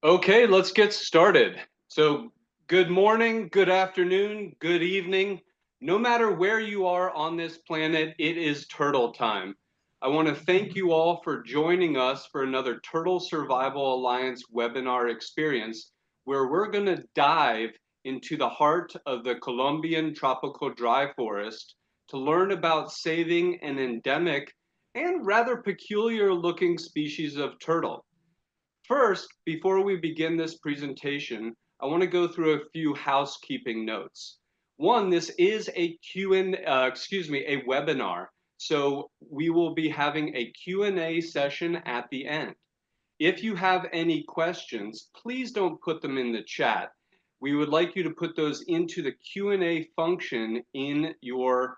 Okay, let's get started. So, good morning, good afternoon, good evening. No matter where you are on this planet, it is turtle time. I want to thank you all for joining us for another Turtle Survival Alliance webinar experience, where we're going to dive into the heart of the Colombian tropical dry forest to learn about saving an endemic and rather peculiar looking species of turtle. First, before we begin this presentation, I want to go through a few housekeeping notes. One, this is a a webinar. So we will be having a Q&A session at the end. If you have any questions, please don't put them in the chat. We would like you to put those into the Q&A function in your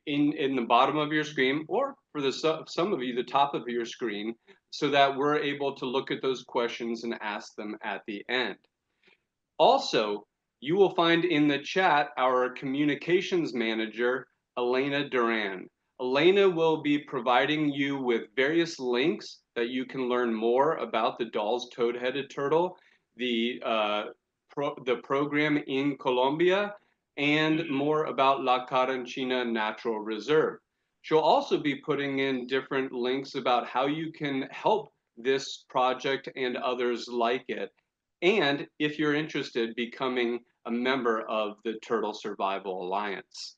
in the bottom of your screen, or for some of you, the top of your screen, so that we're able to look at those questions and ask them at the end. Also, you will find in the chat our communications manager, Elena Duran. Elena will be providing you with various links that you can learn more about the Dahls toad-headed turtle, the program in Colombia, and more about La Carranchina Natural Reserve. She'll also be putting in different links about how you can help this project and others like it, and if you're interested, becoming a member of the Turtle Survival Alliance.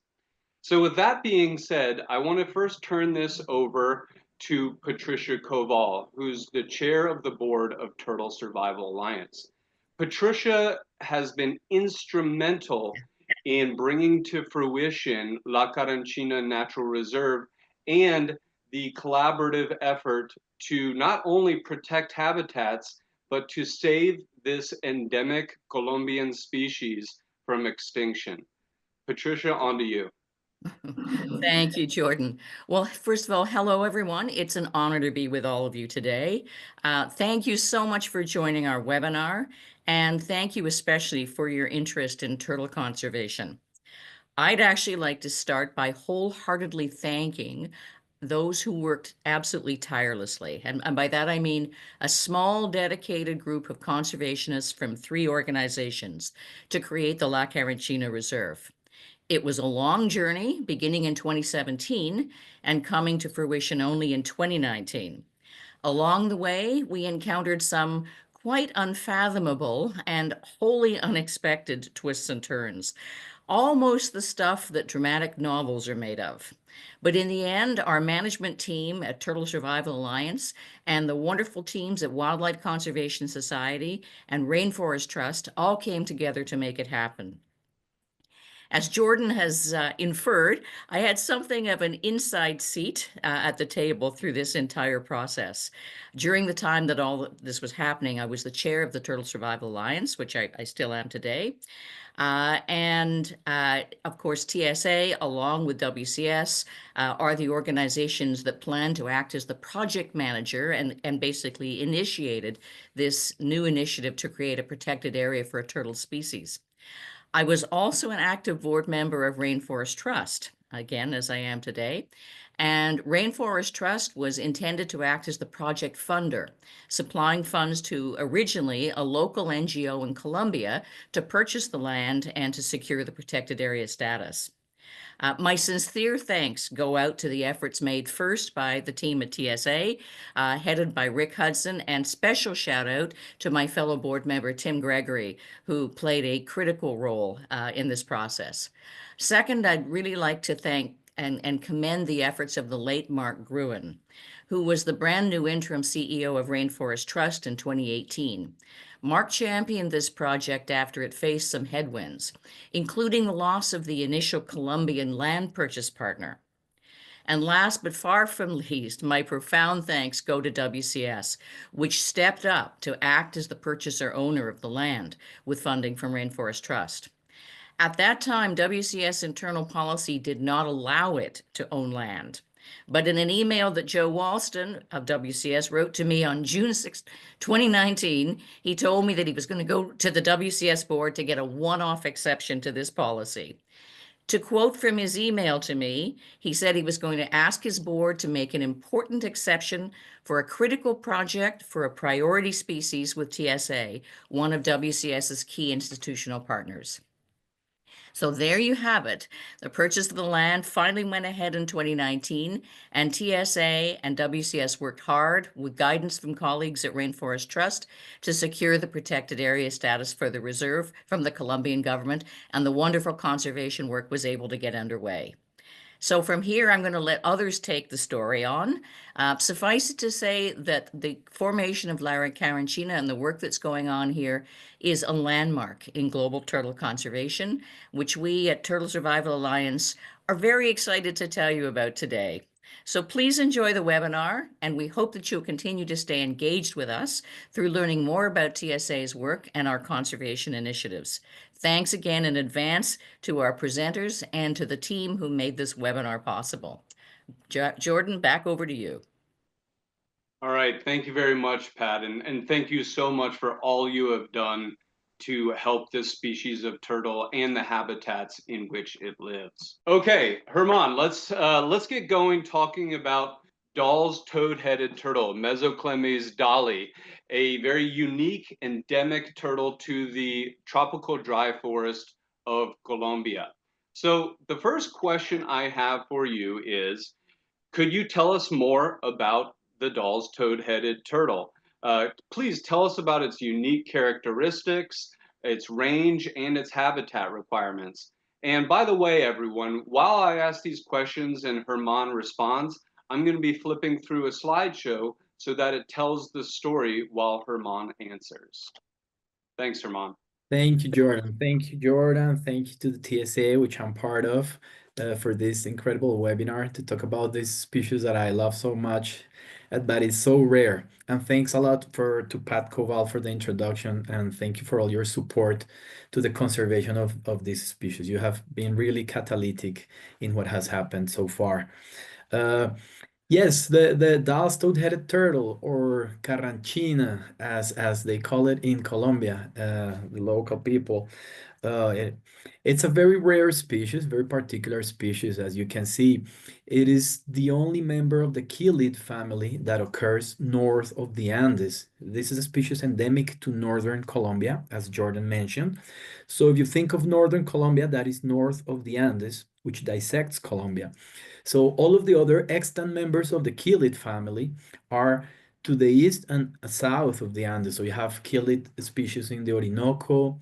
So with that being said, I want to first turn this over to Patricia Koval, who's the chair of the board of Turtle Survival Alliance. Patricia has been instrumental in bringing to fruition La Carranchina Natural Reserve and the collaborative effort to not only protect habitats, but to save this endemic Colombian species from extinction. Patricia, on to you. Thank you, Jordan. Well, first of all, hello, everyone. It's an honor to be with all of you today. Thank you so much for joining our webinar, and thank you especially for your interest in turtle conservation. I'd actually like to start by wholeheartedly thanking those who worked absolutely tirelessly. And by that, I mean a small dedicated group of conservationists from 3 organizations to create the La Carranchina Reserve. It was a long journey, beginning in 2017 and coming to fruition only in 2019. Along the way, we encountered some quite unfathomable and wholly unexpected twists and turns, almost the stuff that dramatic novels are made of. But in the end, our management team at Turtle Survival Alliance and the wonderful teams at Wildlife Conservation Society and Rainforest Trust all came together to make it happen. As Jordan has inferred, I had something of an inside seat at the table through this entire process. During the time that all this was happening, I was the chair of the Turtle Survival Alliance, which I still am today. Of course, TSA, along with WCS, are the organizations that plan to act as the project manager and basically initiated this new initiative to create a protected area for a turtle species. I was also an active board member of Rainforest Trust, again, as I am today. And Rainforest Trust was intended to act as the project funder, supplying funds to originally a local NGO in Colombia to purchase the land and to secure the protected area status. My sincere thanks go out to the efforts made first by the team at TSA, headed by Rick Hudson, and special shout out to my fellow board member, Tim Gregory, who played a critical role in this process. Second, I'd really like to thank and commend the efforts of the late Mark Gruen, who was the brand new interim CEO of Rainforest Trust in 2018. Mark championed this project after it faced some headwinds, including the loss of the initial Colombian land purchase partner. And last but far from least, my profound thanks go to WCS, which stepped up to act as the purchaser owner of the land with funding from Rainforest Trust. At that time, WCS internal policy did not allow it to own land. But in an email that Joe Walston of WCS wrote to me on June 6, 2019, he told me that he was going to go to the WCS board to get a one-off exception to this policy. To quote from his email to me, he said he was going to ask his board to make an important exception for a critical project for a priority species with TSA, one of WCS's key institutional partners. So there you have it. The purchase of the land finally went ahead in 2019, and TSA and WCS worked hard with guidance from colleagues at Rainforest Trust to secure the protected area status for the reserve from the Colombian government, and the wonderful conservation work was able to get underway. So from here, I'm going to let others take the story on. Suffice it to say that the formation of Carranchina and the work that's going on here is a landmark in global turtle conservation, which we at Turtle Survival Alliance are very excited to tell you about today. So please enjoy the webinar, and we hope that you'll continue to stay engaged with us through learning more about TSA's work and our conservation initiatives. Thanks again in advance to our presenters and to the team who made this webinar possible. Jordan, back over to you. All right, thank you very much, Pat, and thank you so much for all you have done to help this species of turtle and the habitats in which it lives. Okay, Herman, let's get going talking about Dahl's toad-headed turtle, Mesoclemmys dahli, a very unique endemic turtle to the tropical dry forest of Colombia. So the first question I have for you is, could you tell us more about the Dahl's toad-headed turtle? Please tell us about its unique characteristics, its range, and its habitat requirements. And by the way, everyone, while I ask these questions and Herman responds, I'm going to be flipping through a slideshow so that it tells the story while Herman answers. Thanks, Herman. Thank you, Jordan. Thank you, Jordan. Thank you to the TSA, which I'm part of, for this incredible webinar to talk about this species that I love so much, but it's so rare. And thanks a lot to Pat Koval for the introduction, and thank you for all your support to the conservation of this species. You have been really catalytic in what has happened so far. Yes, the Dahls Toad-headed turtle, or Carranchina, as they call it in Colombia, the local people. It's a very rare species, very particular species. As you can see, it is the only member of the Chelid family that occurs north of the Andes. This is a species endemic to northern Colombia, as Jordan mentioned. So if you think of northern Colombia, that is north of the Andes, which dissects Colombia. So all of the other extant members of the Chelid family are to the east and south of the Andes. So you have Chelid species in the Orinoco,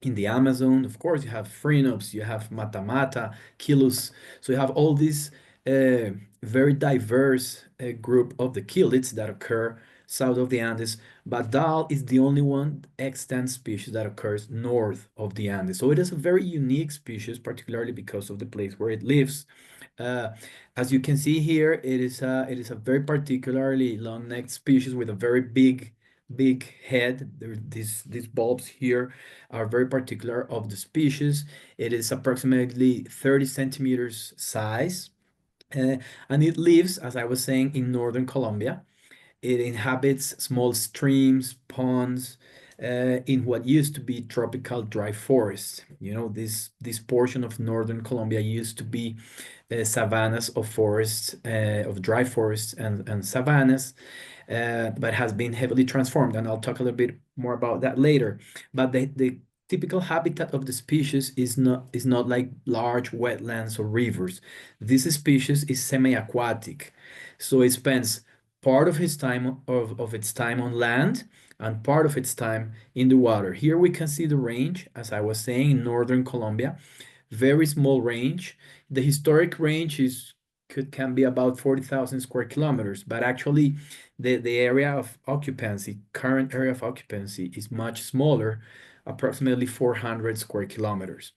in the Amazon. Of course, you have Phrynops, you have Matamata, Chilus. So you have all these very diverse group of the chelids that occur south of the Andes, but Dahl is the only one extant species that occurs north of the Andes. So it is a very unique species, particularly because of the place where it lives. As you can see here, it is a very particularly long-necked species with a very big head. These bulbs here are very particular of the species. It is approximately 30 centimeters size, and it lives, as I was saying, in northern Colombia. It inhabits small streams, ponds, in what used to be tropical dry forests. You know, this portion of northern Colombia used to be savannas of forests, of dry forests and savannas, but has been heavily transformed. And I'll talk a little bit more about that later. But the typical habitat of the species is not like large wetlands or rivers. This species is semi-aquatic. So it spends part of its time on land and part of its time in the water. Here we can see the range, as I was saying, in northern Colombia. Very small range. The historic range can be about 40,000 square kilometers, but actually the area of occupancy, current area of occupancy, is much smaller, approximately 400 square kilometers.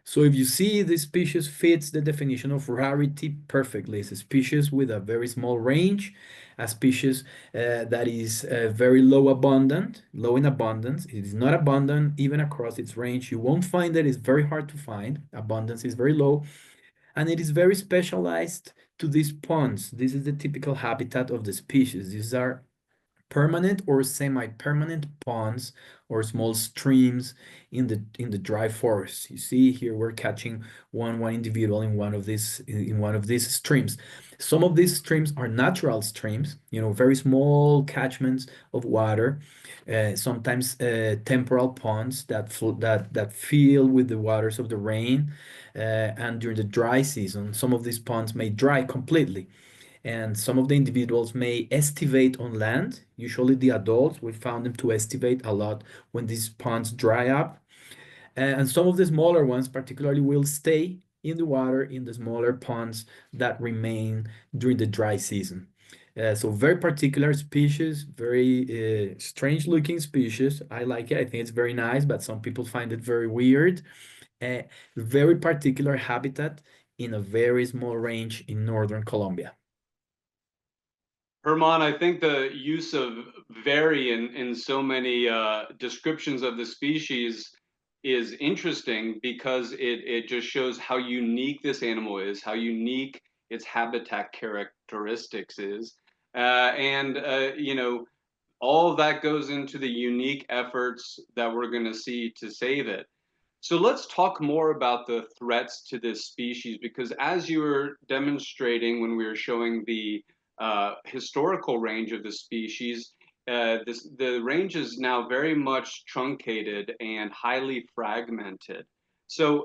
So if you see this species fits the definition of rarity perfectly. It's a species with a very small range, a species that is very low in abundance. It is not abundant even across its range. You won't find it. It's very hard to find. Abundance is very low. And it is very specialized to these ponds. This is the typical habitat of the species. These are permanent or semi-permanent ponds or small streams in the dry forest. You see here we're catching one individual in one of these streams. Some of these streams are natural streams, very small catchments of water, sometimes temporal ponds that fill with the waters of the rain. And during the dry season, some of these ponds may dry completely, and some of the individuals may estivate on land. Usually the adults, we found them to estivate a lot when these ponds dry up. And some of the smaller ones particularly will stay in the water in the smaller ponds that remain during the dry season. So very particular species, very strange looking species. I like it. I think it's very nice, but some people find it very weird. Very particular habitat in a very small range in northern Colombia. Herman, I think the use of very in so many descriptions of the species is interesting because it just shows how unique this animal is, how unique its habitat characteristics is. And all of that goes into the unique efforts that we're going to see to save it. So let's talk more about the threats to this species, because as you were demonstrating when we were showing the historical range of the species, the range is now very much truncated and highly fragmented. So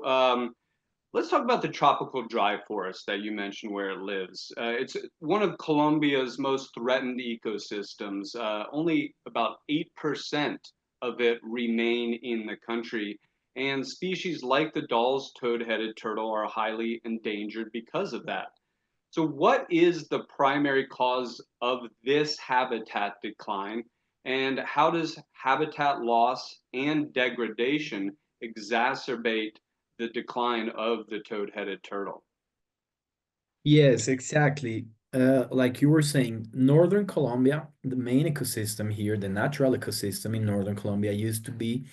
let's talk about the tropical dry forest that you mentioned where it lives. It's one of Colombia's most threatened ecosystems. Only about 8% of it remain in the country. And species like the Dahls toad-headed turtle are highly endangered because of that. So what is the primary cause of this habitat decline? And how does habitat loss and degradation exacerbate the decline of the toad-headed turtle? Yes, exactly. Like you were saying, Northern Colombia, the main ecosystem here, the natural ecosystem in Northern Colombia used to be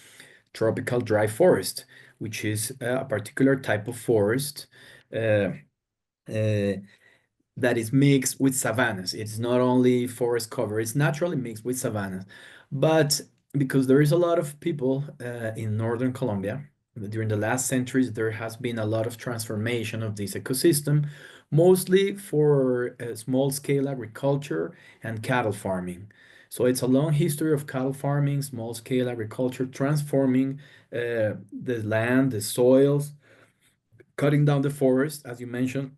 tropical dry forest, which is a particular type of forest uh, uh, that is mixed with savannas. It's not only forest cover, it's naturally mixed with savannas. But because there is a lot of people in northern Colombia, during the last centuries, there has been a lot of transformation of this ecosystem, mostly for small scale agriculture and cattle farming. So it's a long history of cattle farming, small scale agriculture, transforming the land, the soils, cutting down the forest, as you mentioned.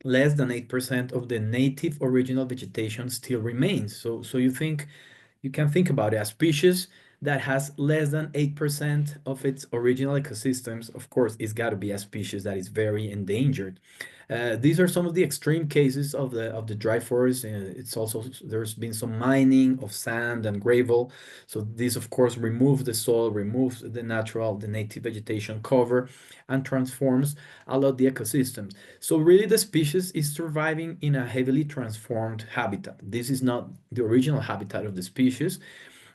Less than 8% of the native original vegetation still remains. So you can think about it. A species that has less than 8% of its original ecosystems, of course, it's got to be a species that is very endangered. These are some of the extreme cases of the dry forest. It's also there's been some mining of sand and gravel. So this, of course, removes the soil, removes the native vegetation cover, and transforms a lot the ecosystems. So really, the species is surviving in a heavily transformed habitat. This is not the original habitat of the species.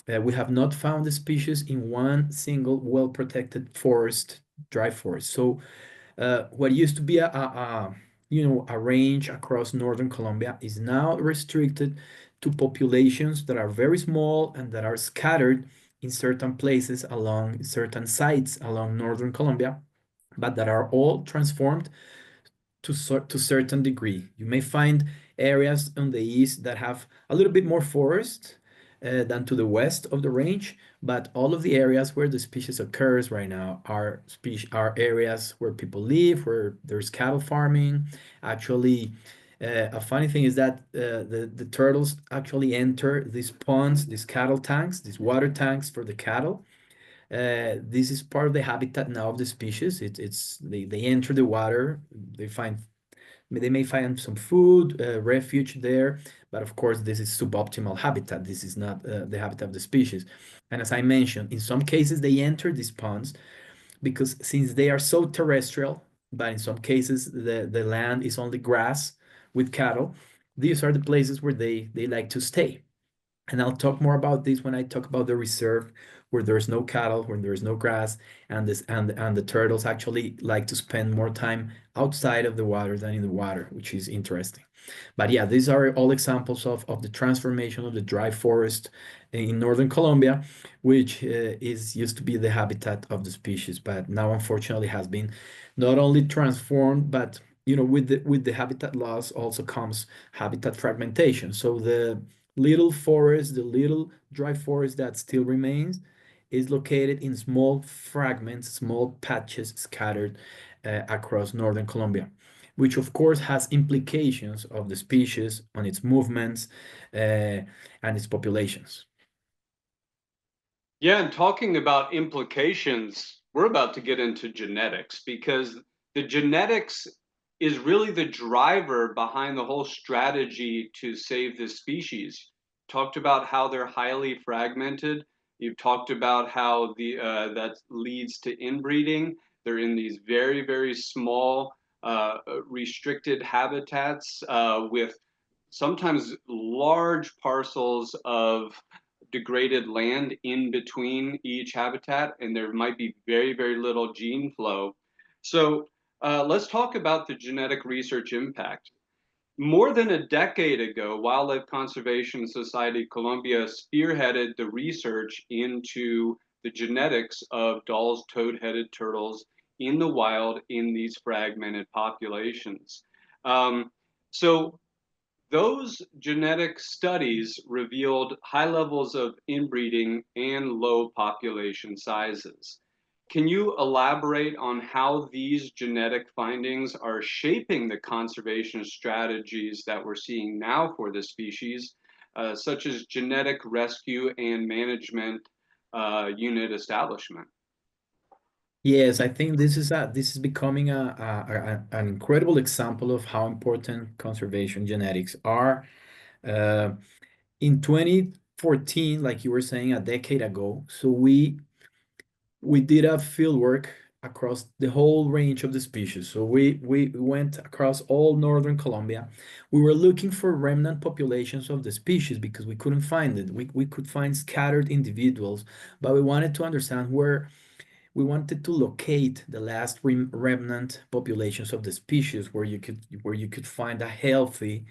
We have not found the species in one single well-protected forest, dry forest. So what used to be a range across northern Colombia is now restricted to populations that are very small and that are scattered in certain places along certain sites along northern Colombia, but that are all transformed to certain degree. You may find areas on the east that have a little bit more forest than to the west of the range, but all of the areas where the species occurs right now are areas where people live, where there's cattle farming. Actually, a funny thing is that the turtles actually enter these ponds, these cattle tanks, these water tanks for the cattle. This is part of the habitat now of the species. They enter the water. They may find some food, refuge there, but of course this is suboptimal habitat. This is not the habitat of the species. And as I mentioned, in some cases they enter these ponds because since they are so terrestrial, but in some cases the land is only grass with cattle, these are the places where they like to stay. And I'll talk more about this when I talk about the reserve, where there's no cattle, when there's no grass, and the turtles actually like to spend more time outside of the water than in the water, which is interesting. But yeah, these are all examples of the transformation of the dry forest in northern Colombia, which is used to be the habitat of the species, but now unfortunately has been not only transformed, but with the habitat loss also comes habitat fragmentation. So the little forest, the little dry forest that still remains, is located in small fragments, small patches scattered across northern Colombia, which of course has implications of the species on its movements and its populations. Yeah, and talking about implications, we're about to get into genetics because the genetics is really the driver behind the whole strategy to save this species. Talked about how they're highly fragmented. You've talked about how that leads to inbreeding. They're in these very, very small, restricted habitats with sometimes large parcels of degraded land in between each habitat, and there might be very, very little gene flow. So let's talk about the genetic research impact. More than a decade ago, Wildlife Conservation Society Colombia spearheaded the research into the genetics of Dahls toad-headed turtles in the wild in these fragmented populations. Um, so those genetic studies revealed high levels of inbreeding and low population sizes. Can you elaborate on how these genetic findings are shaping the conservation strategies that we're seeing now for the species, such as genetic rescue and management unit establishment? Yes, I think this is becoming an incredible example of how important conservation genetics are. Uh, in 2014, like you were saying, a decade ago, so we did a field work across the whole range of the species. So we went across all northern Colombia. We were looking for remnant populations of the species because we couldn't find it. We could find scattered individuals, but we wanted to understand where we wanted to locate the last remnant populations of the species where you could find a healthy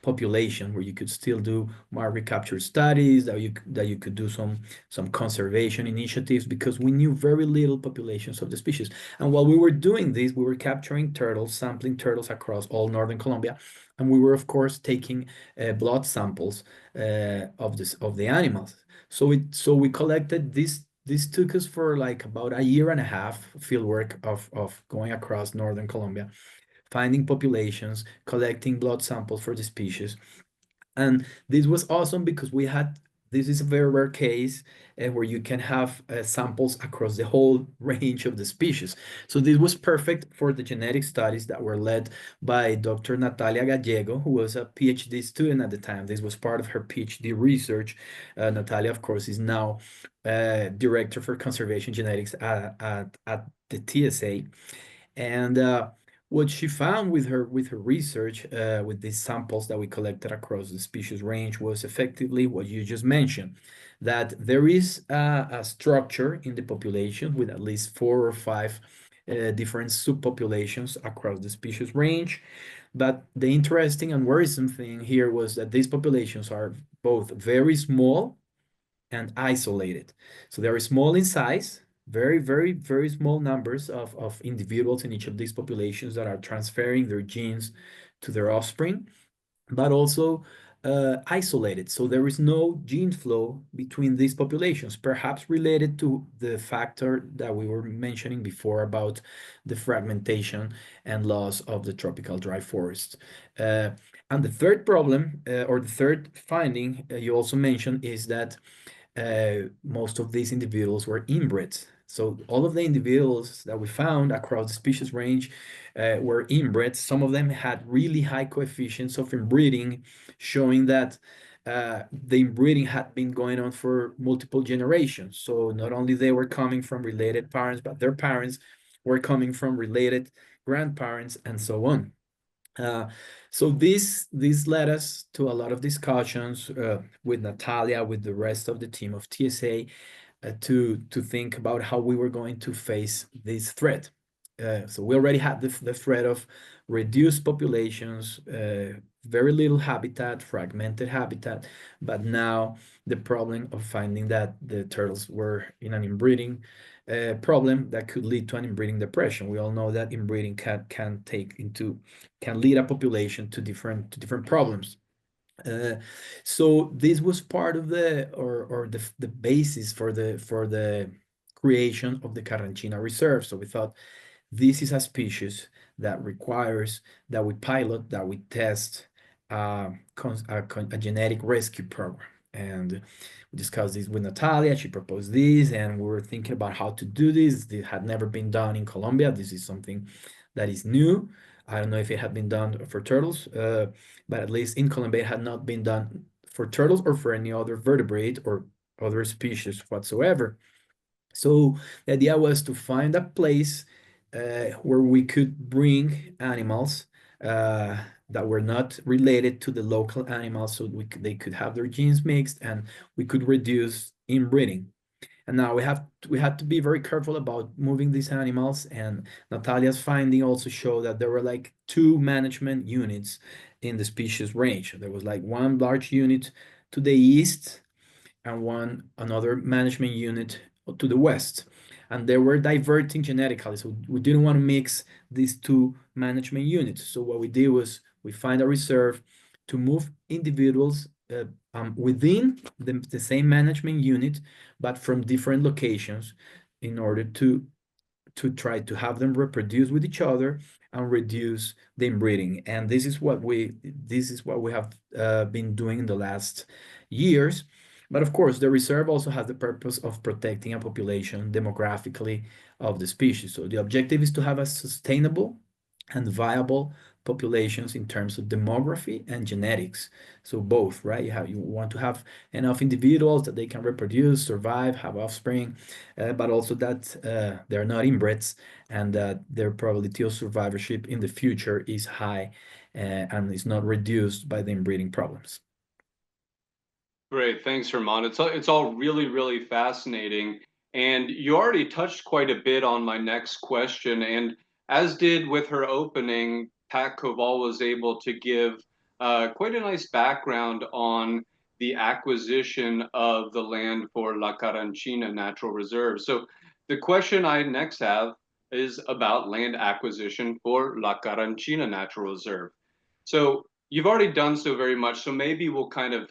population where you could still do more recapture studies, that you could do some conservation initiatives, because we knew very little populations of the species. And while we were doing this, we were capturing turtles, sampling turtles across all northern Colombia, and we were of course taking blood samples of the animals. So we collected this. This took us for like about a year and a half field work of going across northern Colombia, finding populations, collecting blood samples for the species. And this was awesome because this is a very rare case where you can have samples across the whole range of the species. So this was perfect for the genetic studies that were led by Dr. Natalia Gallego, who was a PhD student at the time. This was part of her PhD research. Natalia, of course, is now Director for Conservation Genetics at the TSA. And what she found with her research with these samples that we collected across the species range was effectively what you just mentioned, that there is a structure in the population with at least 4 or 5 different subpopulations across the species range. But the interesting and worrisome thing here was that these populations are both very small and isolated. So they are small in size, very, very, very small numbers of individuals in each of these populations that are transferring their genes to their offspring, but also isolated. So there is no gene flow between these populations, perhaps related to the factor that we were mentioning before about the fragmentation and loss of the tropical dry forest. And the third problem, or the third finding you also mentioned, is that most of these individuals were inbreds. So all of the individuals that we found across the species range were inbred. Some of them had really high coefficients of inbreeding, showing that the inbreeding had been going on for multiple generations. So not only they were coming from related parents, but their parents were coming from related grandparents and so on. Uh, so this led us to a lot of discussions with Natalia, with the rest of the team of TSA, to think about how we were going to face this threat. So we already had the threat of reduced populations, very little habitat, fragmented habitat, but now the problem of finding that the turtles were in an inbreeding problem that could lead to an inbreeding depression. We all know that inbreeding can lead a population to different problems. Uh, so this was part of the basis for the creation of the Carranchina Reserve. So we thought this is a species that requires that we pilot, that we test a genetic rescue program. And we discussed this with Natalia. She proposed this, and we were thinking about how to do this. This had never been done in Colombia. This is something that is new. I don't know if it had been done for turtles, but at least in Colombia, it had not been done for turtles or for any other vertebrate or other species whatsoever. So the idea was to find a place where we could bring animals that were not related to the local animals, so they could have their genes mixed, and we could reduce inbreeding. And now we had to be very careful about moving these animals. And Natalia's finding also showed that there were like two management units in the species range. There was like one large unit to the east and another management unit to the west. And they were diverting genetically. So we didn't want to mix these two management units. So what we did was we find a reserve to move individuals within the same management unit, but from different locations in order to try to have them reproduce with each other and reduce the inbreeding. And this is what we have been doing in the last years. But of course, the reserve also has the purpose of protecting a population demographically of the species. So the objective is to have a sustainable and viable populations in terms of demography and genetics. So both, right? You want to have enough individuals that they can reproduce, survive, have offspring, but also that they're not inbreds and that their probability of survivorship in the future is high and is not reduced by the inbreeding problems. Great, thanks, Herman. It's all really, really fascinating. And you already touched quite a bit on my next question. And as did with her opening, Pat Koval was able to give quite a nice background on the acquisition of the land for La Carranchina Natural Reserve. So the question I next have is about land acquisition for La Carranchina Natural Reserve. So you've already done so very much, so maybe we'll kind of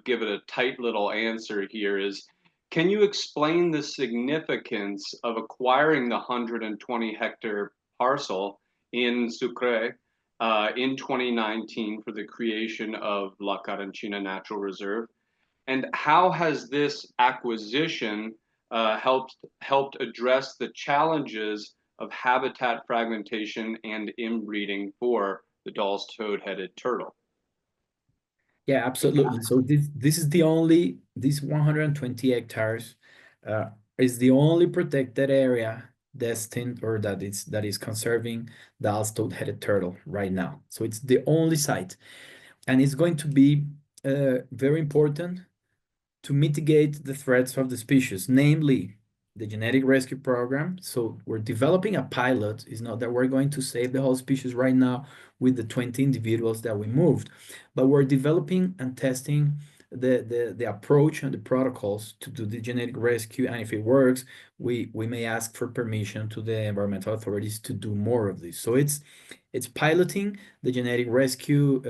give it a tight little answer here. Is can you explain the significance of acquiring the 120-hectare parcel in Sucre in 2019 for the creation of La Carranchina Natural Reserve, and how has this acquisition helped address the challenges of habitat fragmentation and inbreeding for the Dahls toad-headed turtle? Yeah, absolutely. So this 120 hectares uh, is the only protected area destined or that is conserving the Dahls toad-headed turtle right now. So it's the only site, and it's going to be very important to mitigate the threats of the species, namely the genetic rescue program. So we're developing a pilot. It's not that we're going to save the whole species right now with the 20 individuals that we moved, but we're developing and testing the approach and the protocols to do the genetic rescue. And if it works, we may ask for permission to the environmental authorities to do more of this. So it's piloting the genetic rescue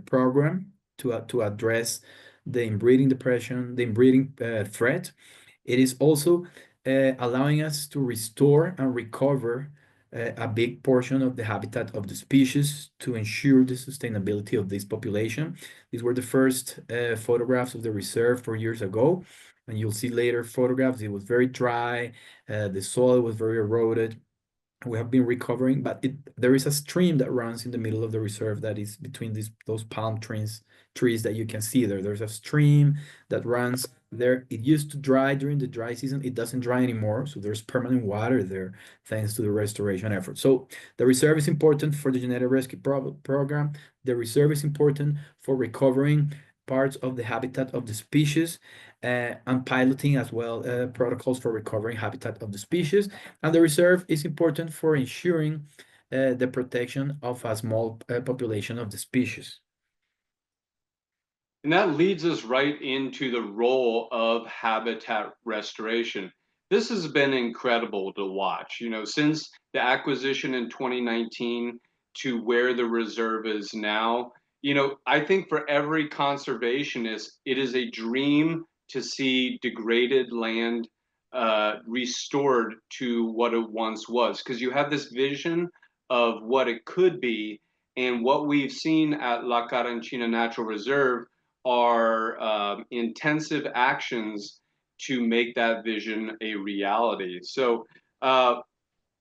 program to address the inbreeding depression, the inbreeding threat. It is also allowing us to restore and recover a big portion of the habitat of the species to ensure the sustainability of this population. These were the first photographs of the reserve 4 years ago. And you'll see later photographs. It was very dry. The soil was very eroded. We have been recovering, but there is a stream that runs in the middle of the reserve that is between those palm trees that you can see there. There's a stream that runs there, it used to dry during the dry season. It doesn't dry anymore, so there's permanent water there thanks to the restoration effort. So the reserve is important for the genetic rescue program. The reserve is important for recovering parts of the habitat of the species, and piloting as well protocols for recovering habitat of the species. And the reserve is important for ensuring the protection of a small population of the species. And that leads us right into the role of habitat restoration. This has been incredible to watch, since the acquisition in 2019 to where the reserve is now. I think for every conservationist, it is a dream to see degraded land restored to what it once was, because you have this vision of what it could be. And what we've seen at La Carranchina Natural Reserve are intensive actions to make that vision a reality. So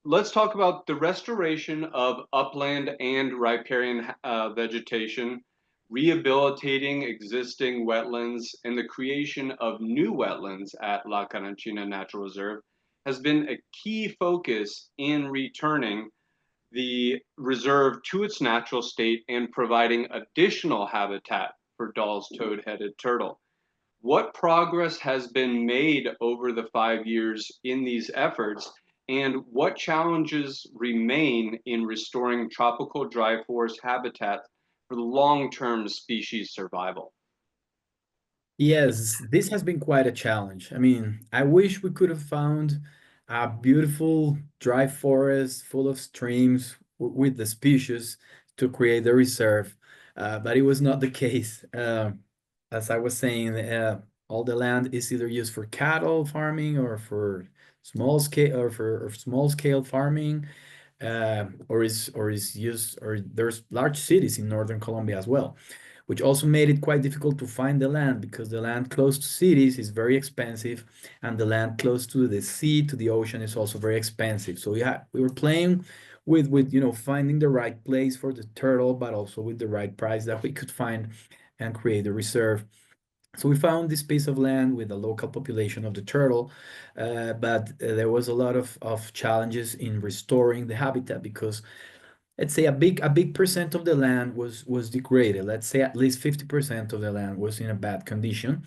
let's talk about the restoration of upland and riparian vegetation, rehabilitating existing wetlands, and the creation of new wetlands at La Carranchina Natural Reserve has been a key focus in returning the reserve to its natural state and providing additional habitat for Dahl's toad-headed turtle. What progress has been made over the 5 years in these efforts, and what challenges remain in restoring tropical dry forest habitat for long-term species survival? Yes, this has been quite a challenge. I mean, I wish we could have found a beautiful dry forest full of streams with the species to create the reserve, but it was not the case. As I was saying, all the land is either used for cattle farming or for small scale farming, or is used, or there's large cities in northern Colombia as well, which also made it quite difficult to find the land because the land close to cities is very expensive, and the land close to the sea, to the ocean, is also very expensive. So yeah, we were playing with finding the right place for the turtle, but also with the right price that we could find and create a reserve. So we found this piece of land with a local population of the turtle, but there was a lot of challenges in restoring the habitat because, let's say, a big percent of the land was degraded. Let's say at least 50% of the land was in a bad condition.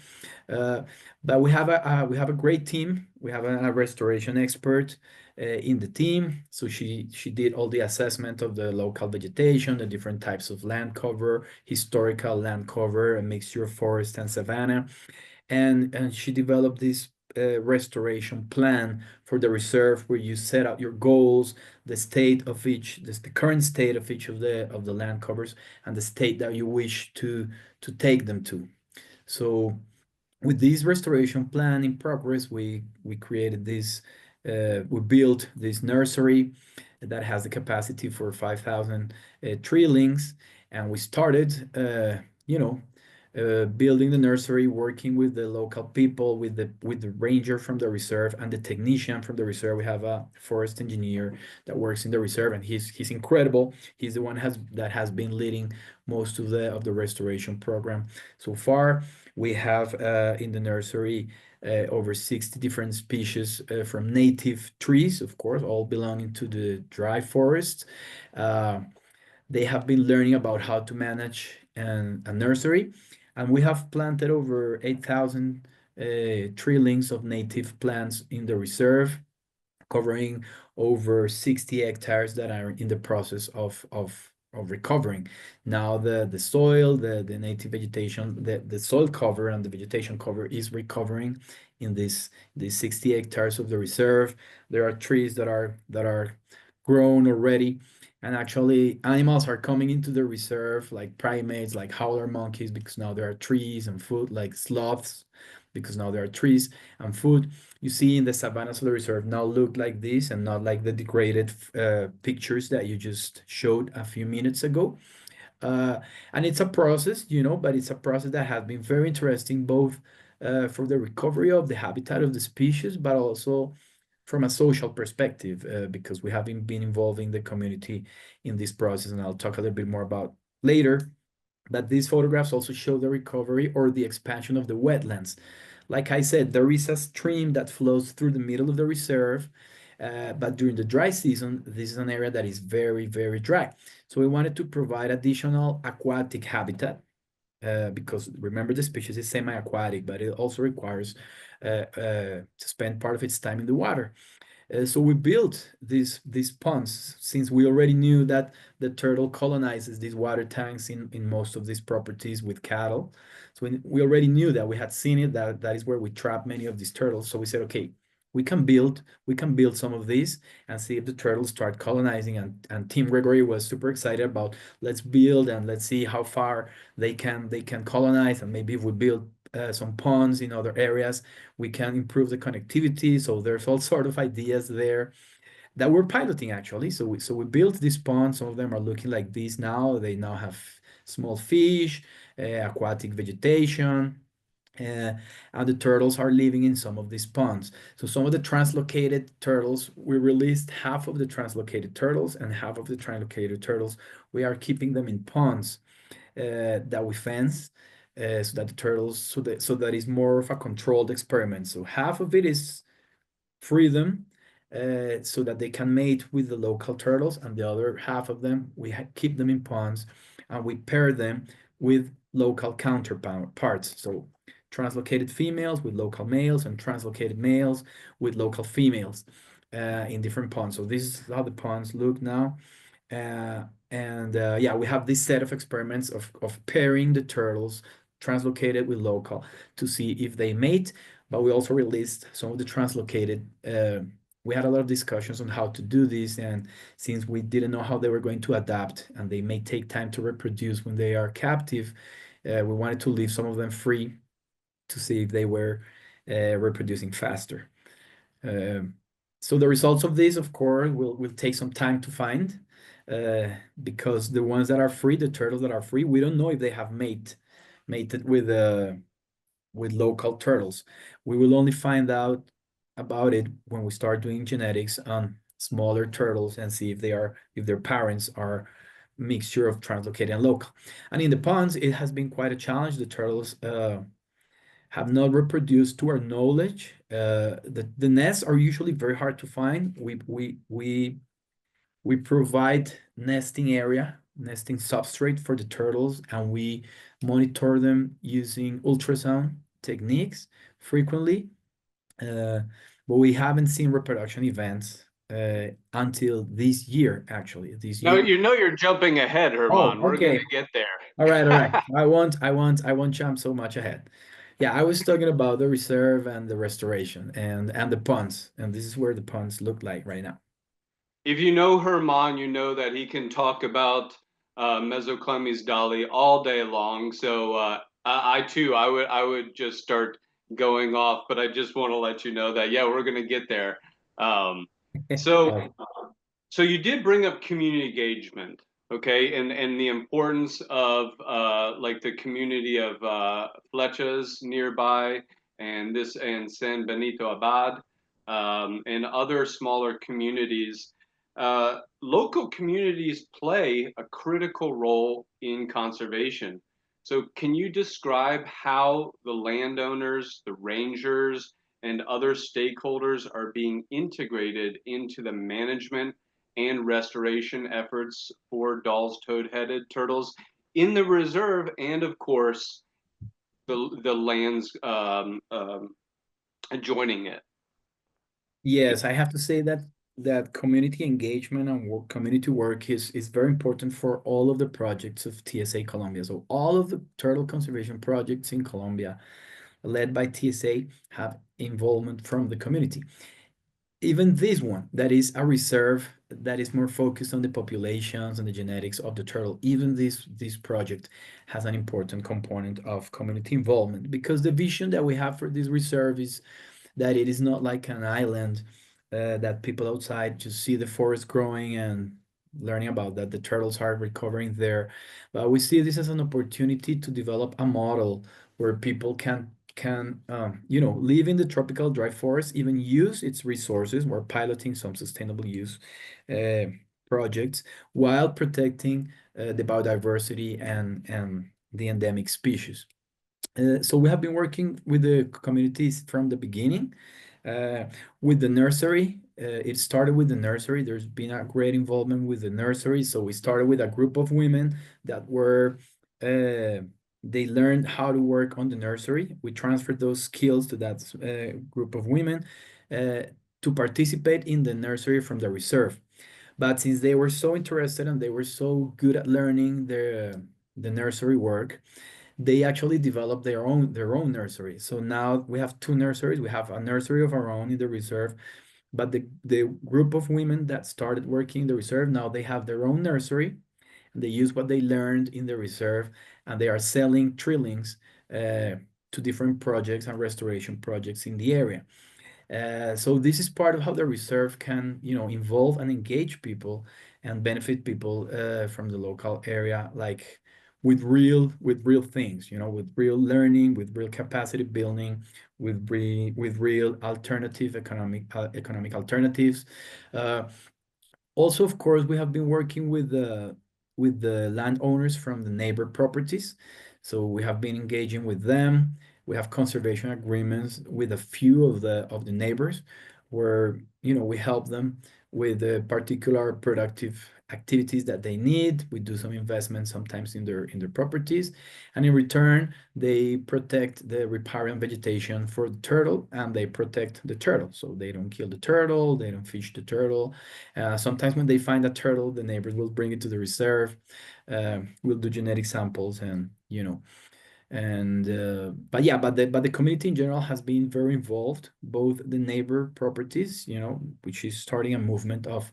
Uh, but we have a great team. We have a restoration expert in the team. So she did all the assessment of the local vegetation, the different types of land cover, historical land cover, a mixture of forest and savanna, and she developed this restoration plan for the reserve, where you set out your goals, the current state of each of the land covers, and the state that you wish to take them to. So with this restoration plan in progress, we created this, we built this nursery that has the capacity for 5,000 treelings, and we started, building the nursery, working with the local people, with the ranger from the reserve and the technician from the reserve. We have a forest engineer that works in the reserve, and he's incredible. He's the one that has been leading most of the restoration program so far. We have in the nursery over 60 different species from native trees, of course, all belonging to the dry forest. Uh, they have been learning about how to manage a nursery, and we have planted over 8,000 treelings of native plants in the reserve, covering over 60 hectares that are in the process of recovering. Now the soil, the native vegetation, the soil cover and the vegetation cover is recovering in these 60 hectares of the reserve. There are trees that are grown already, and actually animals are coming into the reserve, like primates, like howler monkeys, because now there are trees and food, like sloths, because now there are trees and food. You see in the savannas of the reserve now look like this, and not like the degraded pictures that you just showed a few minutes ago. Uh, and it's a process, but it's a process that has been very interesting, both for the recovery of the habitat of the species, but also from a social perspective, because we have been involving the community in this process, and I'll talk a little bit more about later. But these photographs also show the recovery or the expansion of the wetlands. Like I said, there is a stream that flows through the middle of the reserve, but during the dry season, this is an area that is very, very dry. So we wanted to provide additional aquatic habitat because remember the species is semi-aquatic, but it also requires to spend part of its time in the water. So we built these ponds since we already knew that the turtle colonizes these water tanks in most of these properties with cattle. So we already knew that, we had seen it, that is where we trap many of these turtles. So we said, okay, we can build some of these and see if the turtles start colonizing. And Team Gregory was super excited about, let's build and let's see how far they can colonize, and maybe if we build some ponds in other areas, we can improve the connectivity. So there's all sort of ideas there that we're piloting actually. So we built these ponds. Some of them are looking like this now. They now have small fish, aquatic vegetation, uh, and the turtles are living in some of these ponds. So some of the translocated turtles, we released half of the translocated turtles, and half of the translocated turtles, we are keeping them in ponds that we fence, so that the turtles, so that is more of a controlled experiment. So half of it is freedom, so that they can mate with the local turtles, and the other half of them we keep them in ponds, and we pair them with local counterparts. So translocated females with local males, and translocated males with local females in different ponds. So this is how the ponds look now. And yeah, we have this set of experiments of pairing the turtles translocated with local to see if they mate. But we also released some of the translocated. We had a lot of discussions on how to do this, and since we didn't know how they were going to adapt, and they may take time to reproduce when they are captive, we wanted to leave some of them free to see if they were reproducing faster. Um, so the results of this, of course, will take some time to find, because the ones that are free, the turtles that are free, we don't know if they have mated with local turtles. We will only find out about it when we start doing genetics on smaller turtles and see if their parents are mixture of translocated and local. And in the ponds, it has been quite a challenge. The turtles have not reproduced to our knowledge. The nests are usually very hard to find. We provide nesting substrate for the turtles, and we monitor them using ultrasound techniques frequently. Uh, but we haven't seen reproduction events until this year, actually. This No, year. you're jumping ahead, Oh, Herman. We're gonna okay. get All right, all right. there. I won't jump so much ahead. Yeah, I was talking about the reserve and the restoration and the ponds, and this is where the ponds look like right now. If you know Herman, you know that he can talk about Mesoclemmys dahli all day long. So I too, I would just start going off, but I just want to let you know that yeah, we're gonna get there. Um, so Right. so you did bring up community engagement, okay, and the importance of like the community of Flechas nearby, and San Benito Abad, and other smaller communities. Local communities play a critical role in conservation. So can you describe how the landowners, the rangers, and other stakeholders are being integrated into the management and restoration efforts for Dahls toad-headed turtles in the reserve, and of course the lands adjoining it? Yes, I have to say that community engagement and community work is very important for all of the projects of TSA Colombia. So all of the turtle conservation projects in Colombia, led by TSA, have involvement from the community. Even this one, that is a reserve that is more focused on the populations and the genetics of the turtle, even this project has an important component of community involvement, because the vision that we have for this reserve is that it is not like an island that people outside just see the forest growing and learning about that the turtles are recovering there. But we see this as an opportunity to develop a model where people can live in the tropical dry forest, even use its resources. We're piloting some sustainable use uh, projects while protecting the biodiversity and the endemic species. So we have been working with the communities from the beginning, uh, with the nursery. It started with the nursery. There's been a great involvement with the nursery. So we started with a group of women that were, they learned how to work on the nursery. We transferred those skills to that group of women uh, to participate in the nursery from the reserve. But since they were so interested and they were so good at learning the nursery work, they actually developed their own nursery. So now we have two nurseries. We have a nursery of our own in the reserve, but the group of women that started working in the reserve, now they have their own nursery, and they use what they learned in the reserve, and they are selling trillings to different projects and restoration projects in the area. So this is part of how the reserve can, involve and engage people and benefit people from the local area, like with real things, with real learning, with real capacity building, with real alternative economic alternatives. Uh, Also, of course, we have been working with the landowners from the neighbor properties. So we have been engaging with them. We have conservation agreements with a few of the neighbors where, we help them with the particular productive activities that they need. We do some investment sometimes in their properties, and in return, they protect the riparian vegetation for the turtle, and they protect the turtle. So they don't kill the turtle, they don't fish the turtle. Sometimes when they find a turtle, the neighbors will bring it to the reserve. We'll do genetic samples, and but yeah, but the community in general has been very involved, both the neighbor properties, which is starting a movement of